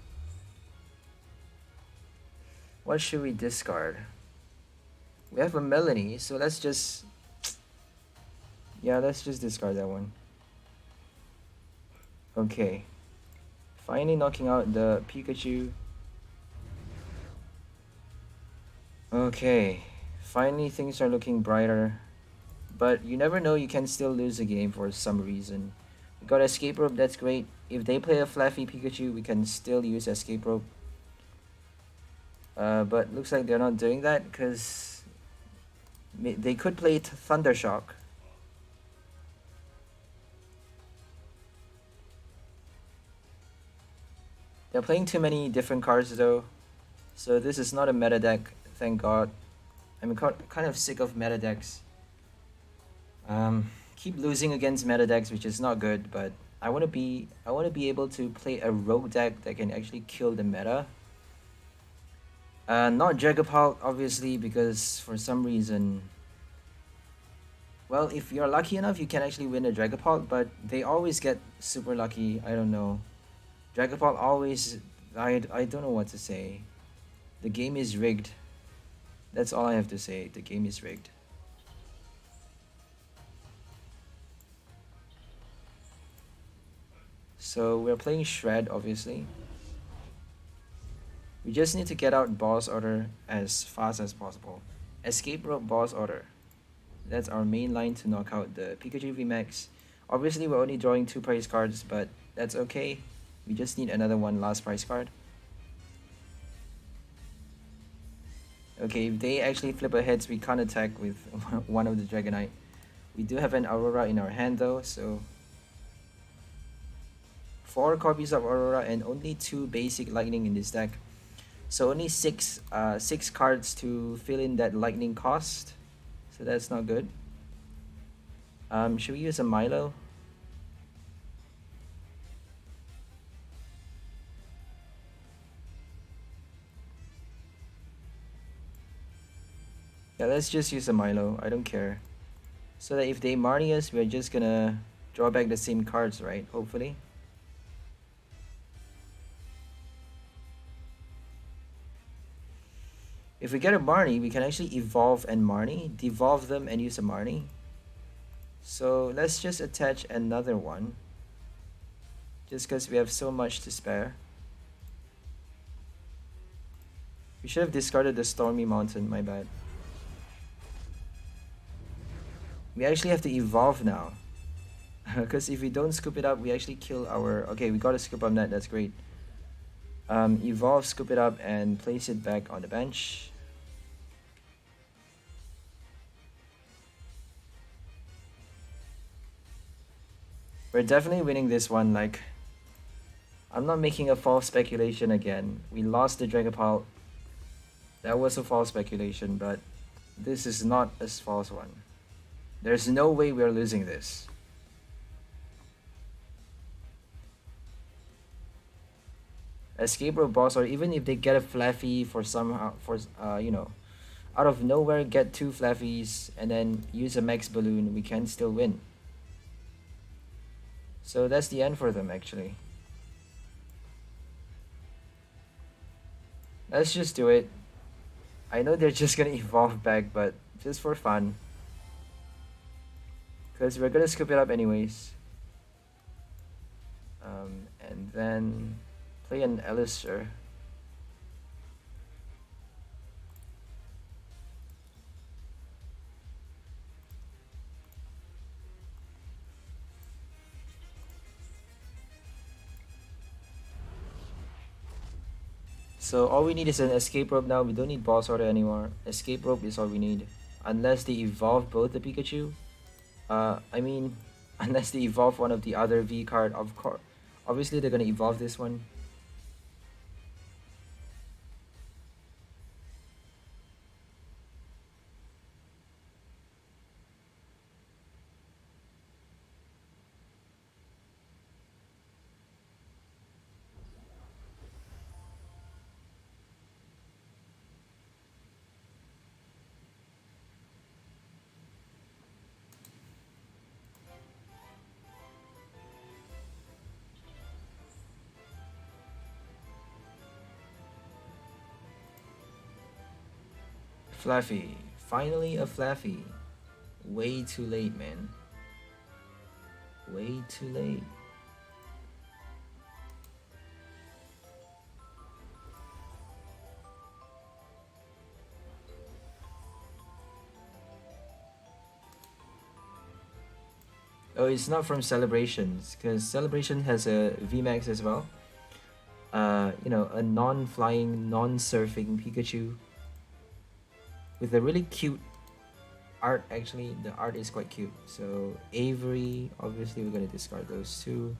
Speaker 1: What should we discard? We have a Melanie, so let's just... Yeah, let's just discard that one. Okay. Finally knocking out the Pikachu. Okay. Finally things are looking brighter. But you never know, you can still lose a game for some reason. We got Escape Rope, that's great. If they play a Fluffy Pikachu, we can still use Escape Rope. But looks like they're not doing that because they could play Thundershock. They're playing too many different cards though, so this is not a meta deck, thank god. I'm kind of sick of meta decks. Keep losing against meta decks, which is not good, but I want to be able to play a rogue deck that can actually kill the meta. Not Dragapult, obviously, because for some reason, well, if you're lucky enough, you can actually win a Dragapult, but they always get super lucky. I don't know. Dragapult always, I don't know what to say. The game is rigged. That's all I have to say. The game is rigged. So we're playing Shred, obviously. We just need to get out boss order as fast as possible. Escape rope boss order. That's our main line to knock out the Pikachu VMAX. Obviously, we're only drawing 2 prize cards, but that's okay. We just need another one last prize card. Okay, if they actually flip a heads, we can't attack with one of the Dragonite. We do have an Aurora in our hand though, so 4 copies of Aurora and only 2 basic lightning in this deck. So only 6 cards to fill in that lightning cost. So that's not good. Should we use a Milo? Yeah, let's just use a Milo. I don't care. So that if they Marnie us, we're just gonna draw back the same cards, right? Hopefully. If we get a Marnie, we can actually evolve and Marnie, devolve them and use a Marnie. So let's just attach another one. Just because we have so much to spare. We should have discarded the Stormy Mountain, my bad. We actually have to evolve now. Because if we don't scoop it up, we actually kill our... Okay, we got a scoop up net, that's great. Evolve, scoop it up, and place it back on the bench. We're definitely winning this one, like... I'm not making a false speculation again. We lost the Dragapult. That was a false speculation, but this is not a false one. There's no way we're losing this. Escape rope boss, or even if they get a Flaffy for somehow, you know, out of nowhere get 2 Flaffies and then use a Max Balloon, we can still win. So that's the end for them actually. Let's just do it. I know they're just gonna evolve back, but just for fun. Because we're gonna scoop it up anyways. And then play an Alistair. So all we need is an escape rope now. We don't need boss order anymore. Escape rope is all we need. Unless they evolve both the Pikachu. I mean, unless they evolve one of the other V card, of course. Obviously they're gonna evolve this one. Flaffy. Finally a Flaffy. Way too late, man. Way too late. Oh, it's not from Celebrations, because Celebration has a VMAX as well. You know, a non-flying, non-surfing Pikachu with a really cute art. Actually, the art is quite cute. So Avery, obviously we're gonna discard those 2.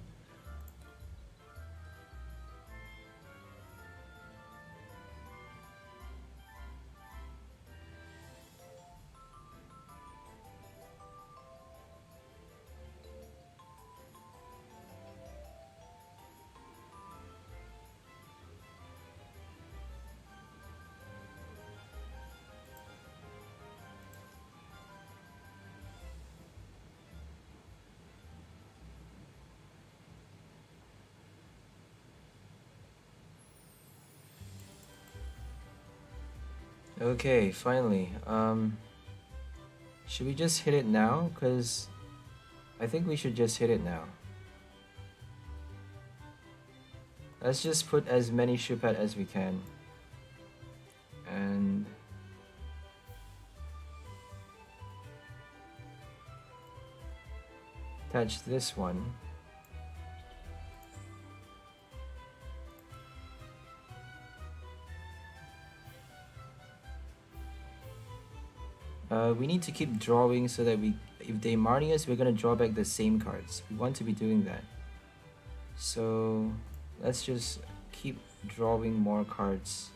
Speaker 1: Okay, finally. Should we just hit it now? Because I think we should just hit it now. Let's just put as many Shupat as we can. And attach this one. We need to keep drawing so that if they Marnie us, we're gonna draw back the same cards. We want to be doing that. So let's just keep drawing more cards.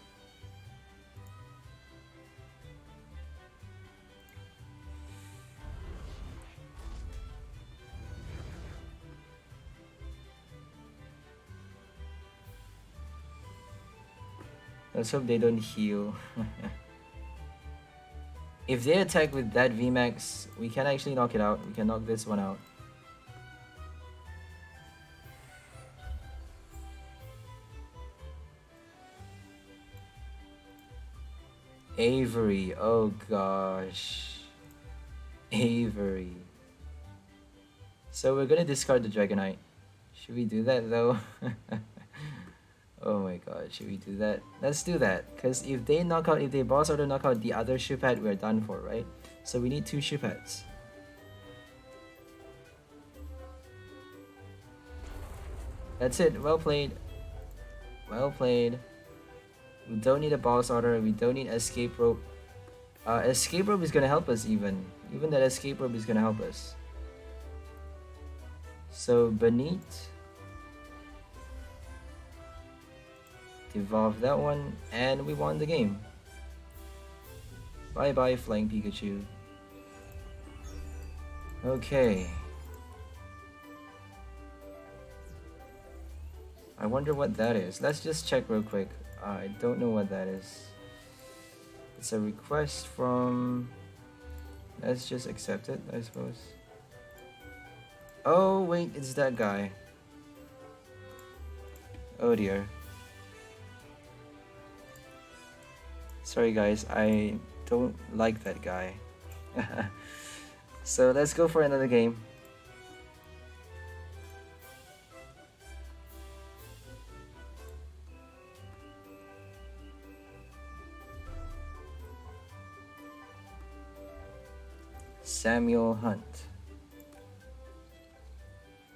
Speaker 1: Let's hope they don't heal. If they attack with that VMAX, we can actually knock it out. We can knock this one out. Avery, oh gosh. Avery. So we're gonna discard the Dragonite. Should we do that though? Oh my god, should we do that? Let's do that, because if they boss order knock out the other Shupat, we're done for, right? So we need 2 Shupats. That's it, well played. Well played. We don't need a boss order, we don't need escape rope. Escape rope is gonna help us even. Even that escape rope is gonna help us. So Banette. Evolve that one, and we won the game. Bye bye, Flying Pikachu. Okay. I wonder what that is. Let's just check real quick. I don't know what that is. It's a request from... Let's just accept it, I suppose. Oh, wait, it's that guy. Oh dear. Sorry guys, I don't like that guy. So let's go for another game. Samuel Hunt.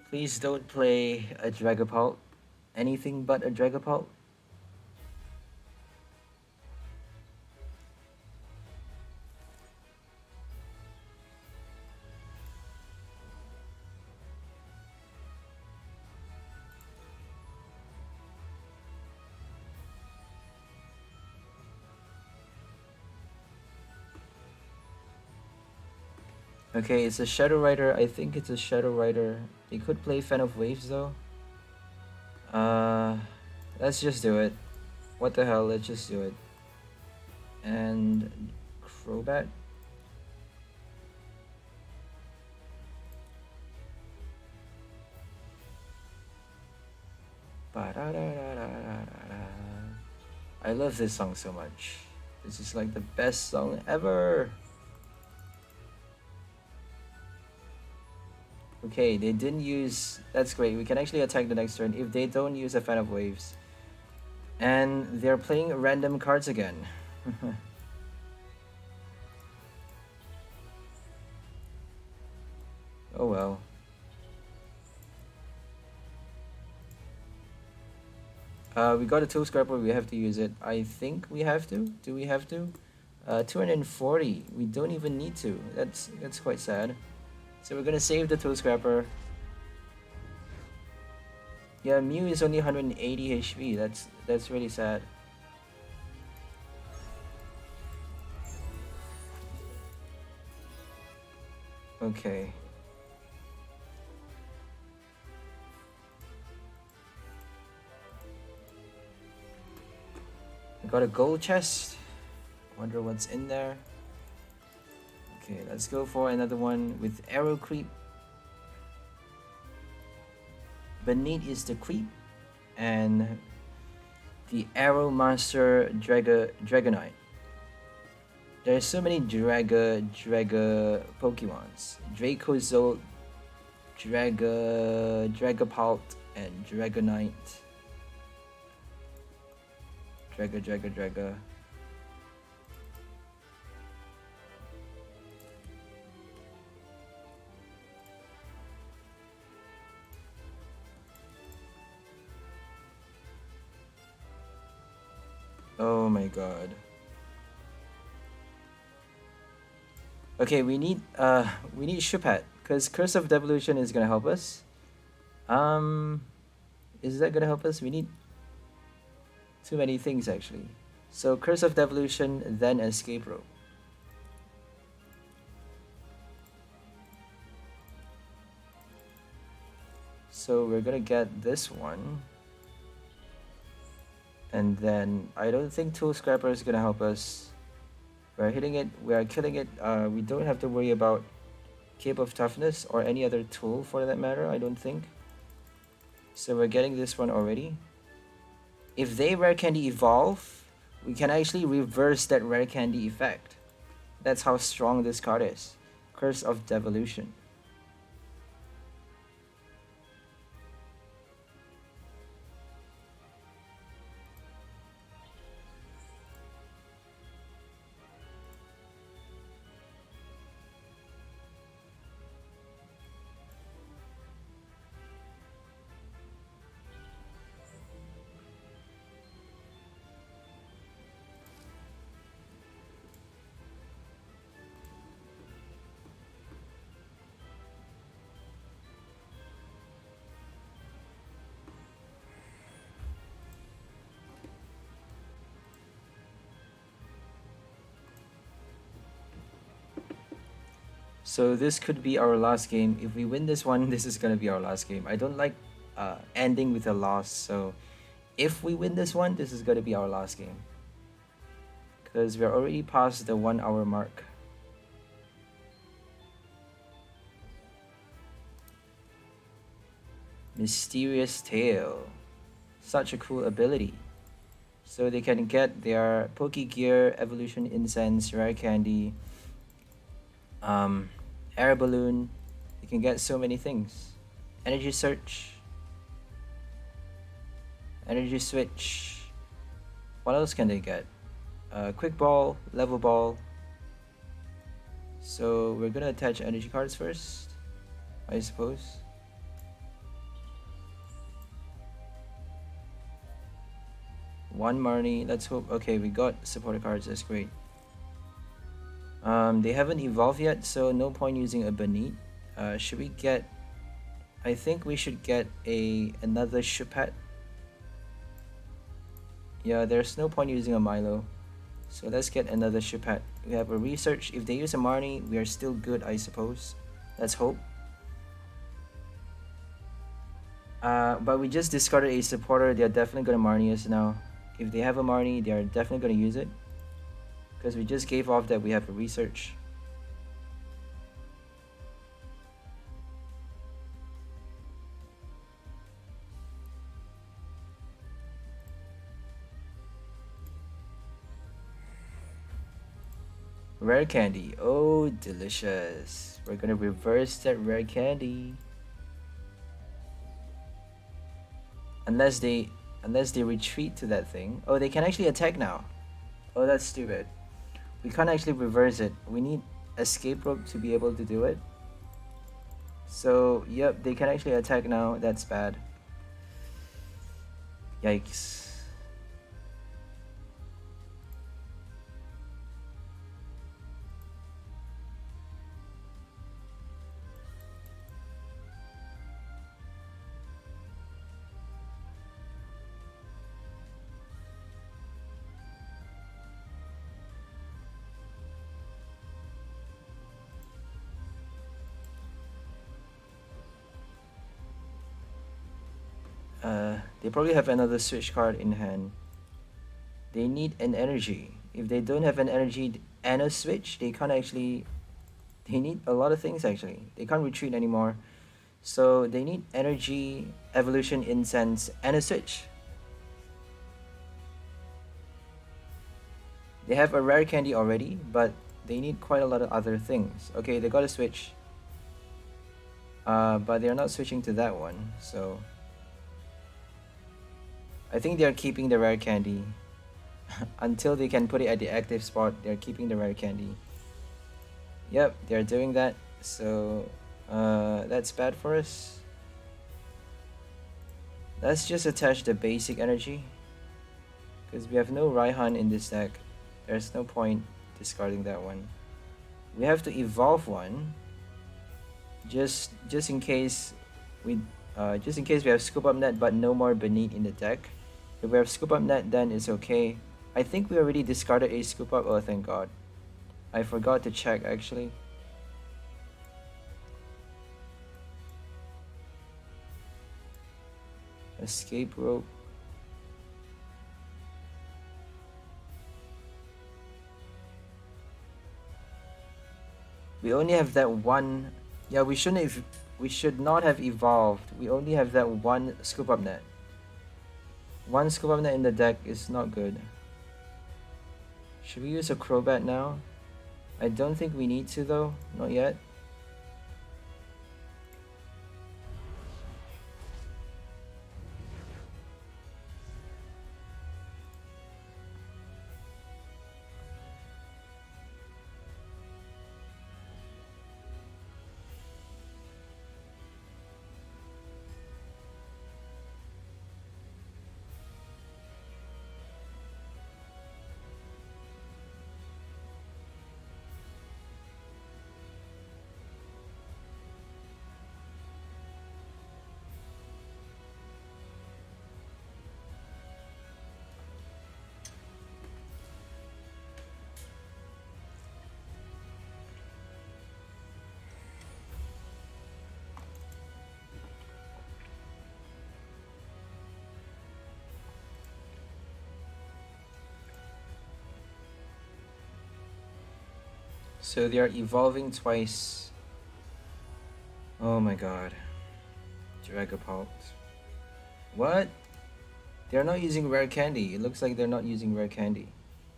Speaker 1: Please don't play a Dragapult. Anything but a Dragapult. Okay, it's a Shadow Rider. I think it's a Shadow Rider. They could play Fan of Waves though. Let's just do it. What the hell, let's just do it. And Crobat. I love this song so much. This is like the best song ever. Okay, they didn't use... That's great. We can actually attack the next turn if they don't use a Fan of Waves. And they're playing random cards again. Oh well. We got a Toe Scrapper, we have to use it. I think we have to. Do we have to? 240. We don't even need to. That's quite sad. So we're gonna save the Toe Scrapper. Yeah, Mew is only 180 HP. That's really sad. Okay. I got a gold chest. Wonder what's in there. Okay, let's go for another one with Arrow Creep. Banette is the creep, and the Arrow Master Dragonite. There's so many Draga Pokemons. Dracozolt, Dragapult, and Dragonite. Draga. Oh my god. Okay, we need Shupat, because Curse of Devolution is gonna help us. Is that gonna help us? We need too many things actually. So Curse of Devolution, then Escape Rope. So we're gonna get this one. And then I don't think Tool Scrapper is gonna help us. We're hitting it, we are killing it. We don't have to worry about Cape of Toughness or any other tool for that matter, I don't think. So we're getting this one already. If they Rare Candy evolve, we can actually reverse that Rare Candy effect. That's how strong this card is. Curse of Devolution. So this could be our last game. If we win this one, this is gonna be our last game. I don't like ending with a loss, so if we win this one, this is gonna be our last game. Because we're already past the 1 hour mark. Mysterious Tail. Such a cool ability. So they can get their Pokegear, Evolution Incense, Rare Candy, Air Balloon. You can get so many things. Energy Search, Energy Switch. What else can they get? Quick Ball, Level Ball. So we're gonna attach energy cards first, I suppose. One Marnie, let's hope. Okay, we got supporter cards, that's great. They haven't evolved yet, so no point using a Banette. Should we get... I think we should get another Shupat. Yeah, there's no point using a Milo. So let's get another Shupat. We have a Research. If they use a Marnie, we are still good, I suppose. Let's hope. But we just discarded a supporter. They're definitely gonna Marnie us now. If they have a Marnie, they are definitely gonna use it. Because we just gave off that we have a Research. Rare Candy. Oh, delicious. We're gonna reverse that Rare Candy. Unless they retreat to that thing. Oh, they can actually attack now. Oh, that's stupid. We can't actually reverse it. We need Escape Rope to be able to do it. So, yep, they can actually attack now. That's bad. Yikes. They probably have another switch card in hand. They need an energy. If they don't have an energy and a switch, they can't actually... They need a lot of things actually. They can't retreat anymore. So they need energy, evolution, incense, and a switch. They have a rare candy already, but they need quite a lot of other things. Okay, they gotta switch. But they're not switching to that one, so I think they're keeping the rare candy. Until they can put it at the active spot, they're keeping the rare candy. Yep, they're doing that, so that's bad for us. Let's just attach the basic energy, because we have no Raihan in this deck. There's no point discarding that one. We have to evolve one, just in case we have Scoop Up Net but no more Banette in the deck. If we have Scoop Up Net, then it's okay. I think we already discarded a Scoop Up. Oh, thank God. I forgot to check actually. Escape rope. We only have that one. Yeah, we should not have evolved. We only have that one Scoop Up Net. One Scoop Up Net in the deck is not good. Should we use a Crobat now? I don't think we need to though, not yet. So they are evolving twice. Oh my God. Dragapult. What? They're not using rare candy. It looks like they're not using rare candy,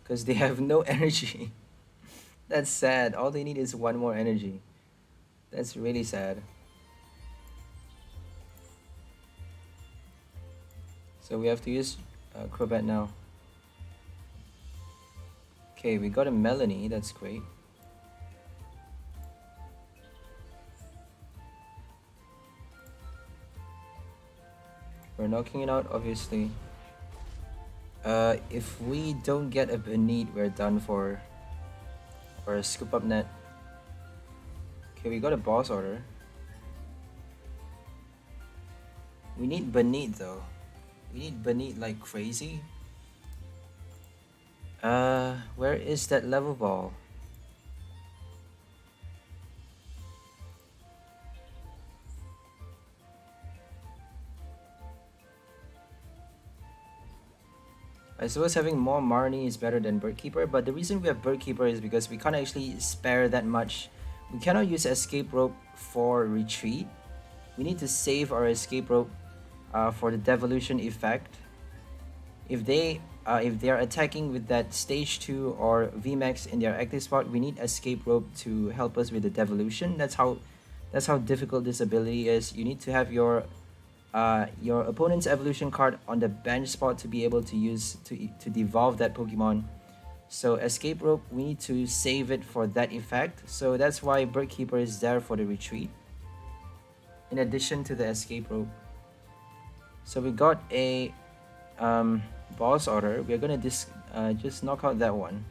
Speaker 1: because they have no energy. That's sad. All they need is one more energy. That's really sad. So we have to use Crobat now. Okay, we got a Melanie. That's great. We're knocking it out, obviously. If we don't get a Banette, we're done for. Or a Scoop Up Net. Okay, we got a boss order. We need Banette though. We need Banette like crazy. Where is that level ball? I suppose having more Marnie is better than Birdkeeper, but the reason we have Birdkeeper is because we can't actually spare that much. We cannot use Escape Rope for retreat. We need to save our Escape Rope for the Devolution effect. If they are attacking with that Stage 2 or VMAX in their active spot, we need Escape Rope to help us with the Devolution. That's how difficult this ability is. You need to have your opponent's evolution card on the bench spot to be able to use to devolve that Pokemon. So Escape Rope, we need to save it for that effect. So that's why Birdkeeper is there for the retreat, in addition to the Escape Rope. So we got a boss order. We're gonna just knock out that one.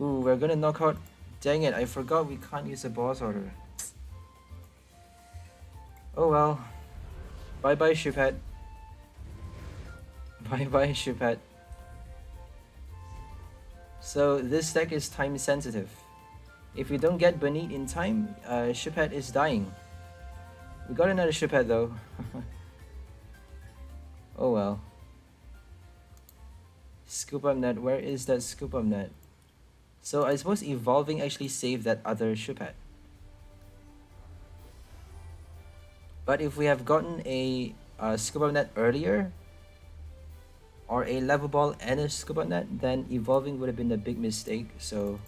Speaker 1: Ooh, we're gonna knock out. Dang it, I forgot we can't use a boss order. Oh well. Bye bye, Shiphead. Bye bye, Shiphead. So this deck is time sensitive. If we don't get Banette in time, Shiphead is dying. We got another Shiphead though. Oh well. Scoop Up Net, where is that Scoop Up Net? So I suppose evolving actually saved that other Shupat. But if we have gotten a scuba net earlier, or a level ball and a scuba net, then evolving would have been a big mistake. So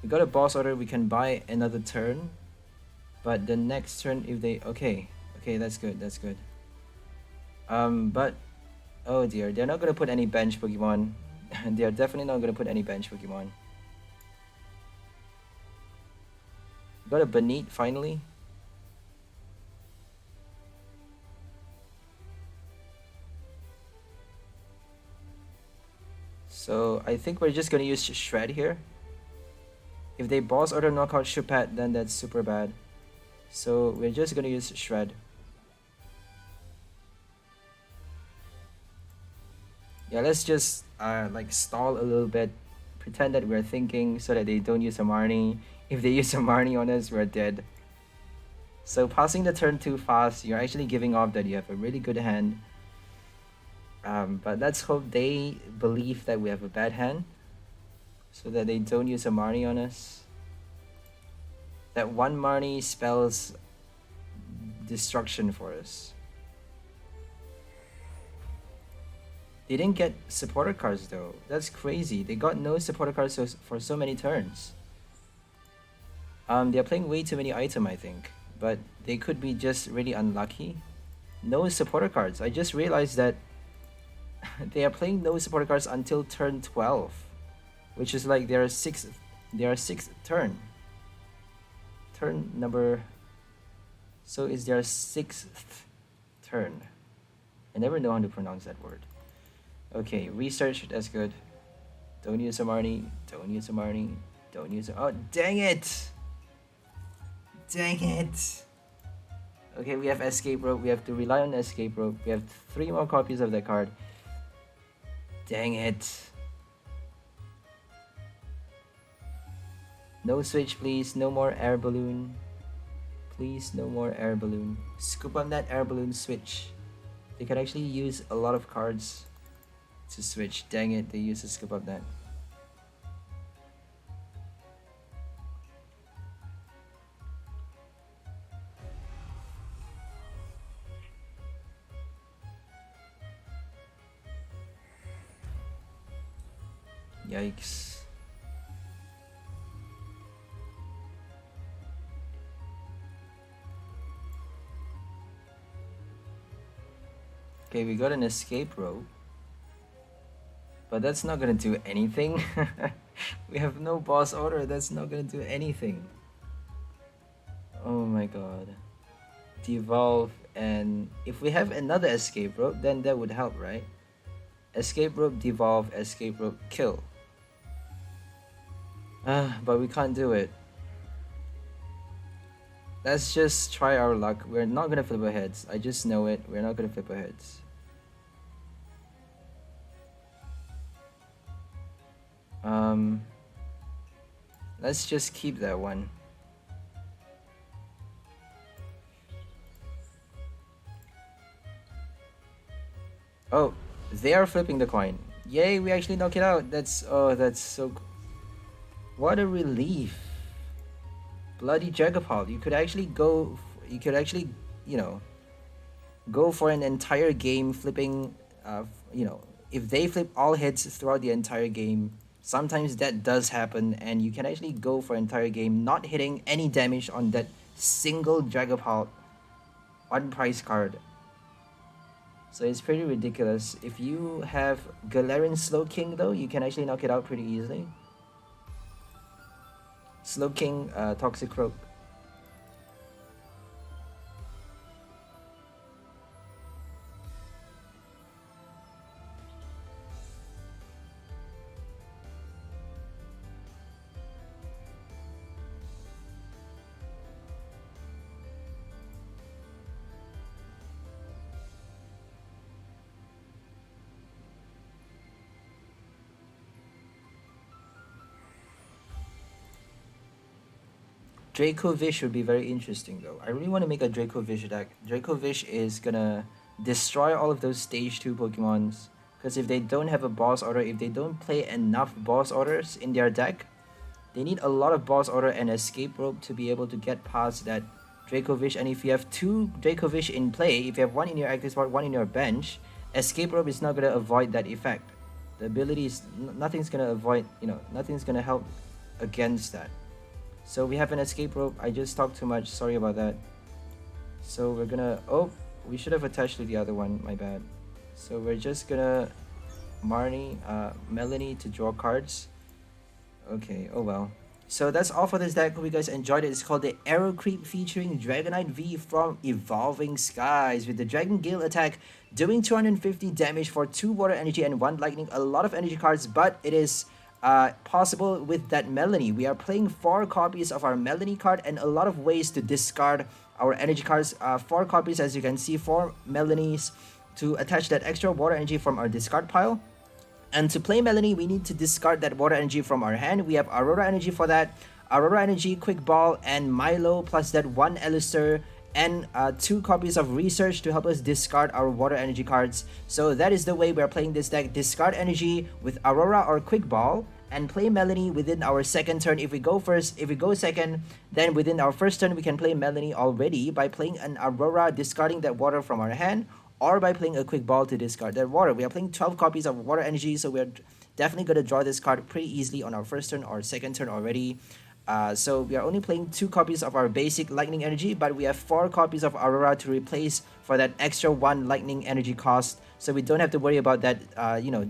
Speaker 1: we got a boss order, we can buy another turn. But the next turn, if they... Okay, that's good, that's good. But... Oh dear, they're not gonna put any bench Pokemon. They are definitely not gonna put any bench Pokemon. Got a Banette finally. So I think we're just gonna use Shred here. If they boss order knockout Shupat, then that's super bad. So we're just gonna use Shred. Yeah, let's just like stall a little bit, pretend that we're thinking so that they don't use a Marnie. If they use a Marnie on us, we're dead. So passing the turn too fast, you're actually giving off that you have a really good hand. But let's hope they believe that we have a bad hand, so that they don't use a Marnie on us. That one Marnie spells destruction for us. They didn't get supporter cards though. That's crazy. They got no supporter cards for so many turns. They're playing way too many items, I think. But they could be just really unlucky. No supporter cards. I just realized that they are playing no supporter cards until turn 12. Which is like their sixth turn. Turn number... So is their 6th turn. I never know how to pronounce that word. Okay, research, that's good. Don't use a Marnie, don't use a Marnie, don't use a... Oh, dang it! Dang it! Okay, we have Escape Rope, we have to rely on Escape Rope. We have 3 more copies of that card. Dang it! No switch, please, no more air balloon. Please, no more air balloon. Scoop on that air balloon switch. They can actually use a lot of cards to switch. Dang it, they used a scoop up that. Yikes. Okay, we got an escape rope. But that's not gonna do anything. We have no boss order, that's not gonna do anything. Oh my god. Devolve, and if we have another escape rope, then that would help, right? Escape rope, devolve, escape rope, kill. But we can't do it. Let's just try our luck. We're not gonna flip our heads. I just know it. We're not gonna flip our heads. Let's just keep that one. Oh, they are flipping the coin. Yay, we actually knock it out. That's so... What a relief. Bloody Dragapult. You could actually go... You could actually, you know, go for an entire game flipping... you know, if they flip all hits throughout the entire game, sometimes that does happen, and you can actually go for an entire game not hitting any damage on that single Dragapult on-price card. So it's pretty ridiculous. If you have Galarian Slowking though, you can actually knock it out pretty easily. Slowking, Toxicroak. Dracovish would be very interesting though. I really want to make a Dracovish deck. Dracovish is gonna destroy all of those stage 2 Pokemons. Because if they don't have a boss order, if they don't play enough boss orders in their deck, they need a lot of boss order and escape rope to be able to get past that Dracovish. And if you have 2 Dracovish in play, if you have 1 in your active spot, 1 in your bench, escape rope is not going to avoid that effect. The ability is nothing's going to avoid, nothing's going to help against that. So we have an escape rope. I just talked too much, sorry about that. So we're gonna, oh, we should have attached to the other one, my bad. So we're just gonna Melanie to draw cards. Okay, oh well. So that's all for this deck. Hope you guys enjoyed it. It's called the Arrow Creep featuring Dragonite V from Evolving Skies with the Dragon Gale attack doing 250 damage for 2 water energy and 1 lightning. A lot of energy cards, but it is possible with that Melanie. We are playing 4 copies of our Melanie card and a lot of ways to discard our energy cards. 4 copies, as you can see, 4 Melanies to attach that extra water energy from our discard pile. And to play Melanie, we need to discard that water energy from our hand. We have Aurora Energy for that. Aurora Energy, Quick Ball, and Milo, plus that 1 Alistair, and 2 copies of Research to help us discard our water energy cards. So that is the way we're playing this deck. Discard energy with Aurora or Quick Ball, and play Melanie within our second turn. If we go first, if we go second, then within our first turn, we can play Melanie already by playing an Aurora, discarding that water from our hand, or by playing a Quick Ball to discard that water. We are playing 12 copies of water energy, so we're definitely going to draw this card pretty easily on our first turn or second turn already. So we are only playing 2 copies of our basic lightning energy, but we have 4 copies of Aurora to replace for that extra 1 lightning energy cost. So we don't have to worry about that,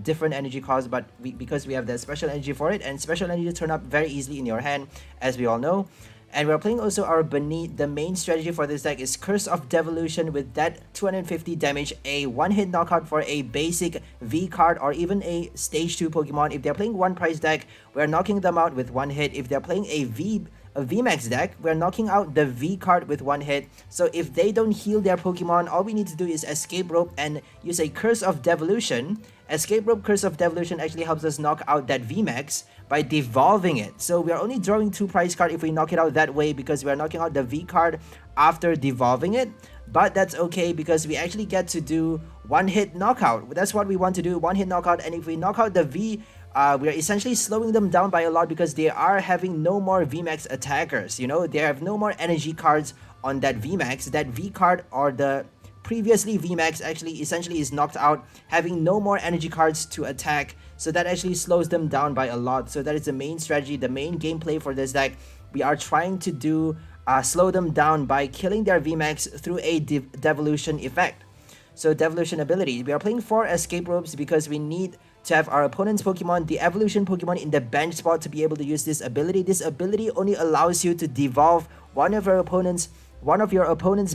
Speaker 1: different energy cost, but because we have that special energy for it, and special energy turn up very easily in your hand, as we all know. And we're playing also our Banette. The main strategy for this deck is Curse of Devolution with that 250 damage, a 1-hit knockout for a basic V card or even a stage 2 Pokemon. If they're playing 1 price deck, we're knocking them out with 1 hit. If they're playing a VMAX deck, we're knocking out the V card with 1 hit. So if they don't heal their Pokemon, all we need to do is Escape Rope and use a Curse of Devolution. Escape Rope, Curse of Devolution actually helps us knock out that VMAX by devolving it. So we are only drawing 2 prize card if we knock it out that way, because we are knocking out the V card after devolving it. But that's okay because we actually get to do 1-hit knockout. That's what we want to do, 1-hit knockout. And if we knock out the V, we are essentially slowing them down by a lot because they are having no more VMAX attackers. They have no more energy cards on that VMAX. That V card or the previously VMAX actually essentially is knocked out, having no more energy cards to attack. So that actually slows them down by a lot. So that is the main strategy, the main gameplay for this deck. We are trying to do slow them down by killing their VMAX through a devolution effect. So devolution ability. We are playing 4 escape ropes because we need to have our opponent's Pokemon, the evolution Pokemon, in the bench spot to be able to use this ability. This ability only allows you to devolve one of your opponent's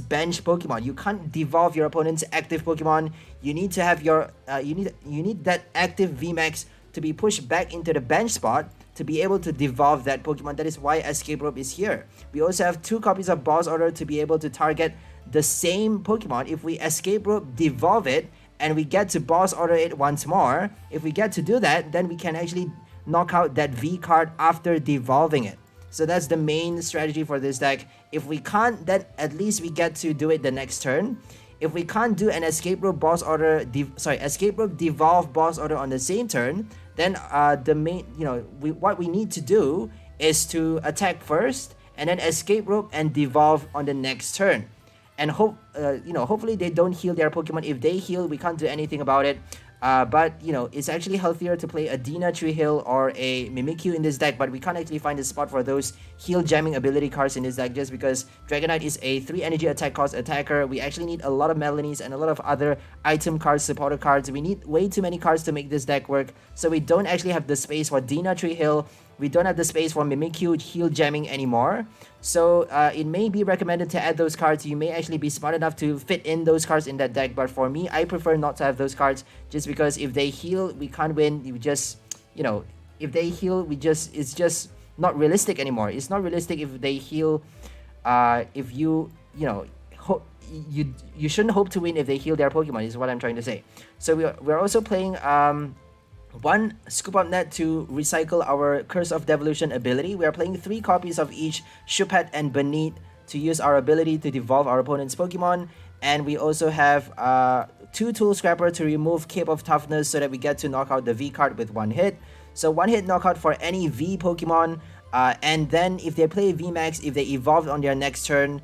Speaker 1: bench Pokemon. You can't devolve your opponent's active Pokemon. You need to have your you need that active VMAX to be pushed back into the bench spot to be able to devolve that Pokemon. That is why Escape Rope is here. We also have 2 copies of Boss Order to be able to target the same Pokemon. If we Escape Rope, devolve it, and we get to Boss Order it once more, if we get to do that, then we can actually knock out that V card after devolving it. So that's the main strategy for this deck. If we can't, then at least we get to do it the next turn. If we can't do an Escape Rope Boss Order, Escape Rope Devolve Boss Order on the same turn, then what we need to do is to attack first and then Escape Rope and Devolve on the next turn. And hopefully they don't heal their Pokemon. If they heal, we can't do anything about it. But it's actually healthier to play a Dina Treehill or a Mimikyu in this deck, but we can't actually find a spot for those heal jamming ability cards in this deck just because Dragonite is a 3 energy attack cost attacker. We actually need a lot of Melanies and a lot of other item cards, supporter cards. We need way too many cards to make this deck work, so we don't actually have the space for Dina Treehill. We don't have the space for Mimikyu heal jamming anymore. So it may be recommended to add those cards. You may actually be smart enough to fit in those cards in that deck. But for me, I prefer not to have those cards just because if they heal, we can't win. You just, if they heal, it's just not realistic anymore. It's not realistic if they heal. If you shouldn't hope to win if they heal their Pokemon is what I'm trying to say. So we're also playing 1 Scoop Up Net to recycle our Curse of Devolution ability. We are playing 3 copies of each Shuppet and Banette to use our ability to devolve our opponent's Pokemon. And we also have 2 Tool Scrapper to remove Cape of Toughness so that we get to knock out the V card with 1 hit. So 1 hit knockout for any V Pokemon. And then if they play VMAX, if they evolve on their next turn,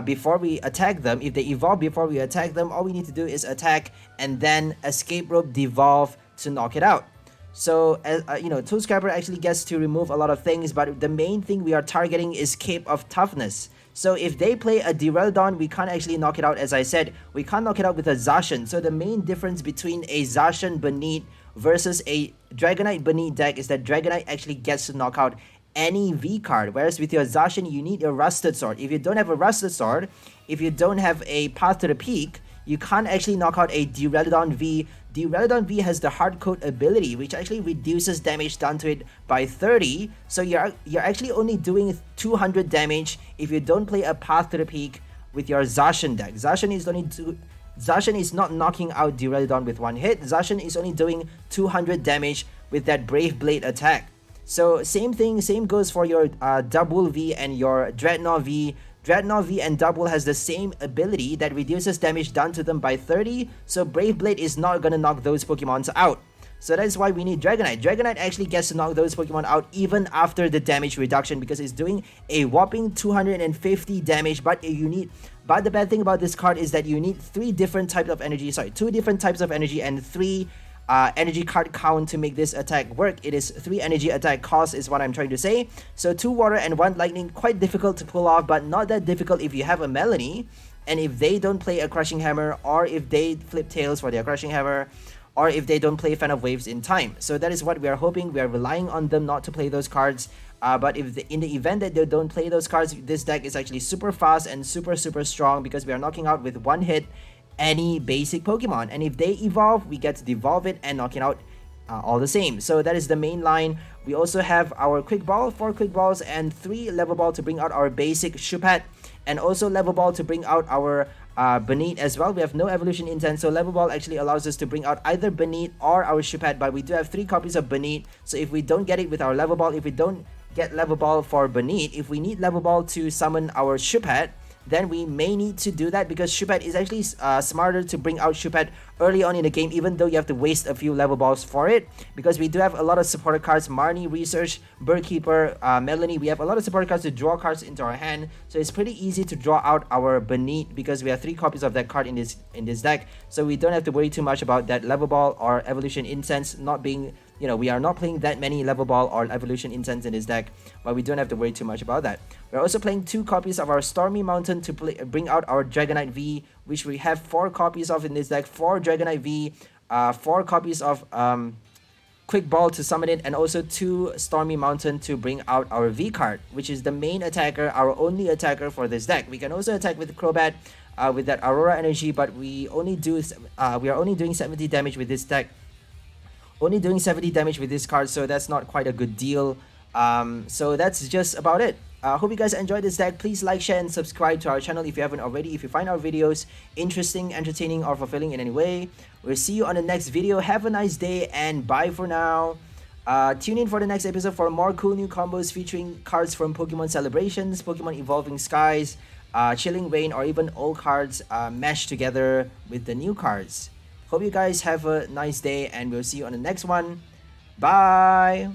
Speaker 1: before we attack them, if they evolve before we attack them, all we need to do is attack and then Escape Rope Devolve to knock it out. So, you know, Tool Scrapper actually gets to remove a lot of things, but the main thing we are targeting is Cape of Toughness. So if they play a Duraludon, we can't actually knock it out. As I said, we can't knock it out with a Zacian. So the main difference between a Zacian Banette versus a Dragonite Banette deck is that Dragonite actually gets to knock out any V card, whereas with your Zacian, you need a Rusted Sword. If you don't have a Rusted Sword, if you don't have a Path to the Peak, you can't actually knock out a Duraludon V. Duraludon V has the Hard Coat ability, which actually reduces damage done to it by 30. So you're actually only doing 200 damage if you don't play a Path to the Peak with your Zacian deck. Zacian is not knocking out Duraludon with 1 hit. Zacian is only doing 200 damage with that Brave Blade attack. So same thing, same goes for your Double V and your Dreadnought V. Dreadnought V and Double has the same ability that reduces damage done to them by 30, so Brave Blade is not gonna knock those Pokemons out. So that's why we need Dragonite. Dragonite actually gets to knock those Pokemon out even after the damage reduction because it's doing a whopping 250 damage, but the bad thing about this card is that you need 2 different types of energy and 3 energy card count to make this attack work. It is 3 energy attack cost is what I'm trying to say. So 2 water and 1 lightning, quite difficult to pull off, but not that difficult if you have a Melanie, and if they don't play a Crushing Hammer, or if they flip tails for their Crushing Hammer, or if they don't play Fan of Waves in time. So that is what we are hoping. We are relying on them not to play those cards. But if in the event that they don't play those cards, this deck is actually super fast and super strong because we are knocking out with 1 hit any basic Pokemon, and if they evolve, we get to devolve it and knock it out all the same. So that is the main line. We also have our Quick Ball, 4 Quick Balls, and 3 Level Ball to bring out our basic Shupat, and also Level Ball to bring out our Banette as well. We have no evolution intent, so Level Ball actually allows us to bring out either Banette or our Shupat, but we do have 3 copies of Banette, so if we don't get it with our Level Ball, if we don't get Level Ball for Banette, if we need Level Ball to summon our Shupat, then we may need to do that because Shupat is actually smarter to bring out Shupat early on in the game, even though you have to waste a few level balls for it, because we do have a lot of supporter cards, Marnie, Research, Birdkeeper, Melanie. We have a lot of supporter cards to draw cards into our hand, so it's pretty easy to draw out our Banette because we have 3 copies of that card in this deck, so we don't have to worry too much about that level ball or evolution incense not being, you know, we are not playing that many level ball or evolution incense in this deck, but we don't have to worry too much about that. We're also playing 2 copies of our Stormy Mountain to bring out our Dragonite V, which we have 4 copies of in this deck. 4 Dragonite V, 4 copies of Quick Ball to summon it, and also 2 Stormy Mountain to bring out our V card, which is the main attacker, our only attacker for this deck. We can also attack with Crobat with that Aurora energy, but we are only doing 70 damage with this deck. Only doing 70 damage with this card, so that's not quite a good deal. So that's just about it. Hope you guys enjoyed this deck. Please like, share, and subscribe to our channel if you haven't already. If you find our videos interesting, entertaining, or fulfilling in any way, we'll see you on the next video. Have a nice day, and bye for now. Tune in for the next episode for more cool new combos featuring cards from Pokemon Celebrations, Pokemon Evolving Skies, Chilling Reign, or even old cards meshed together with the new cards. Hope you guys have a nice day, and we'll see you on the next one. Bye!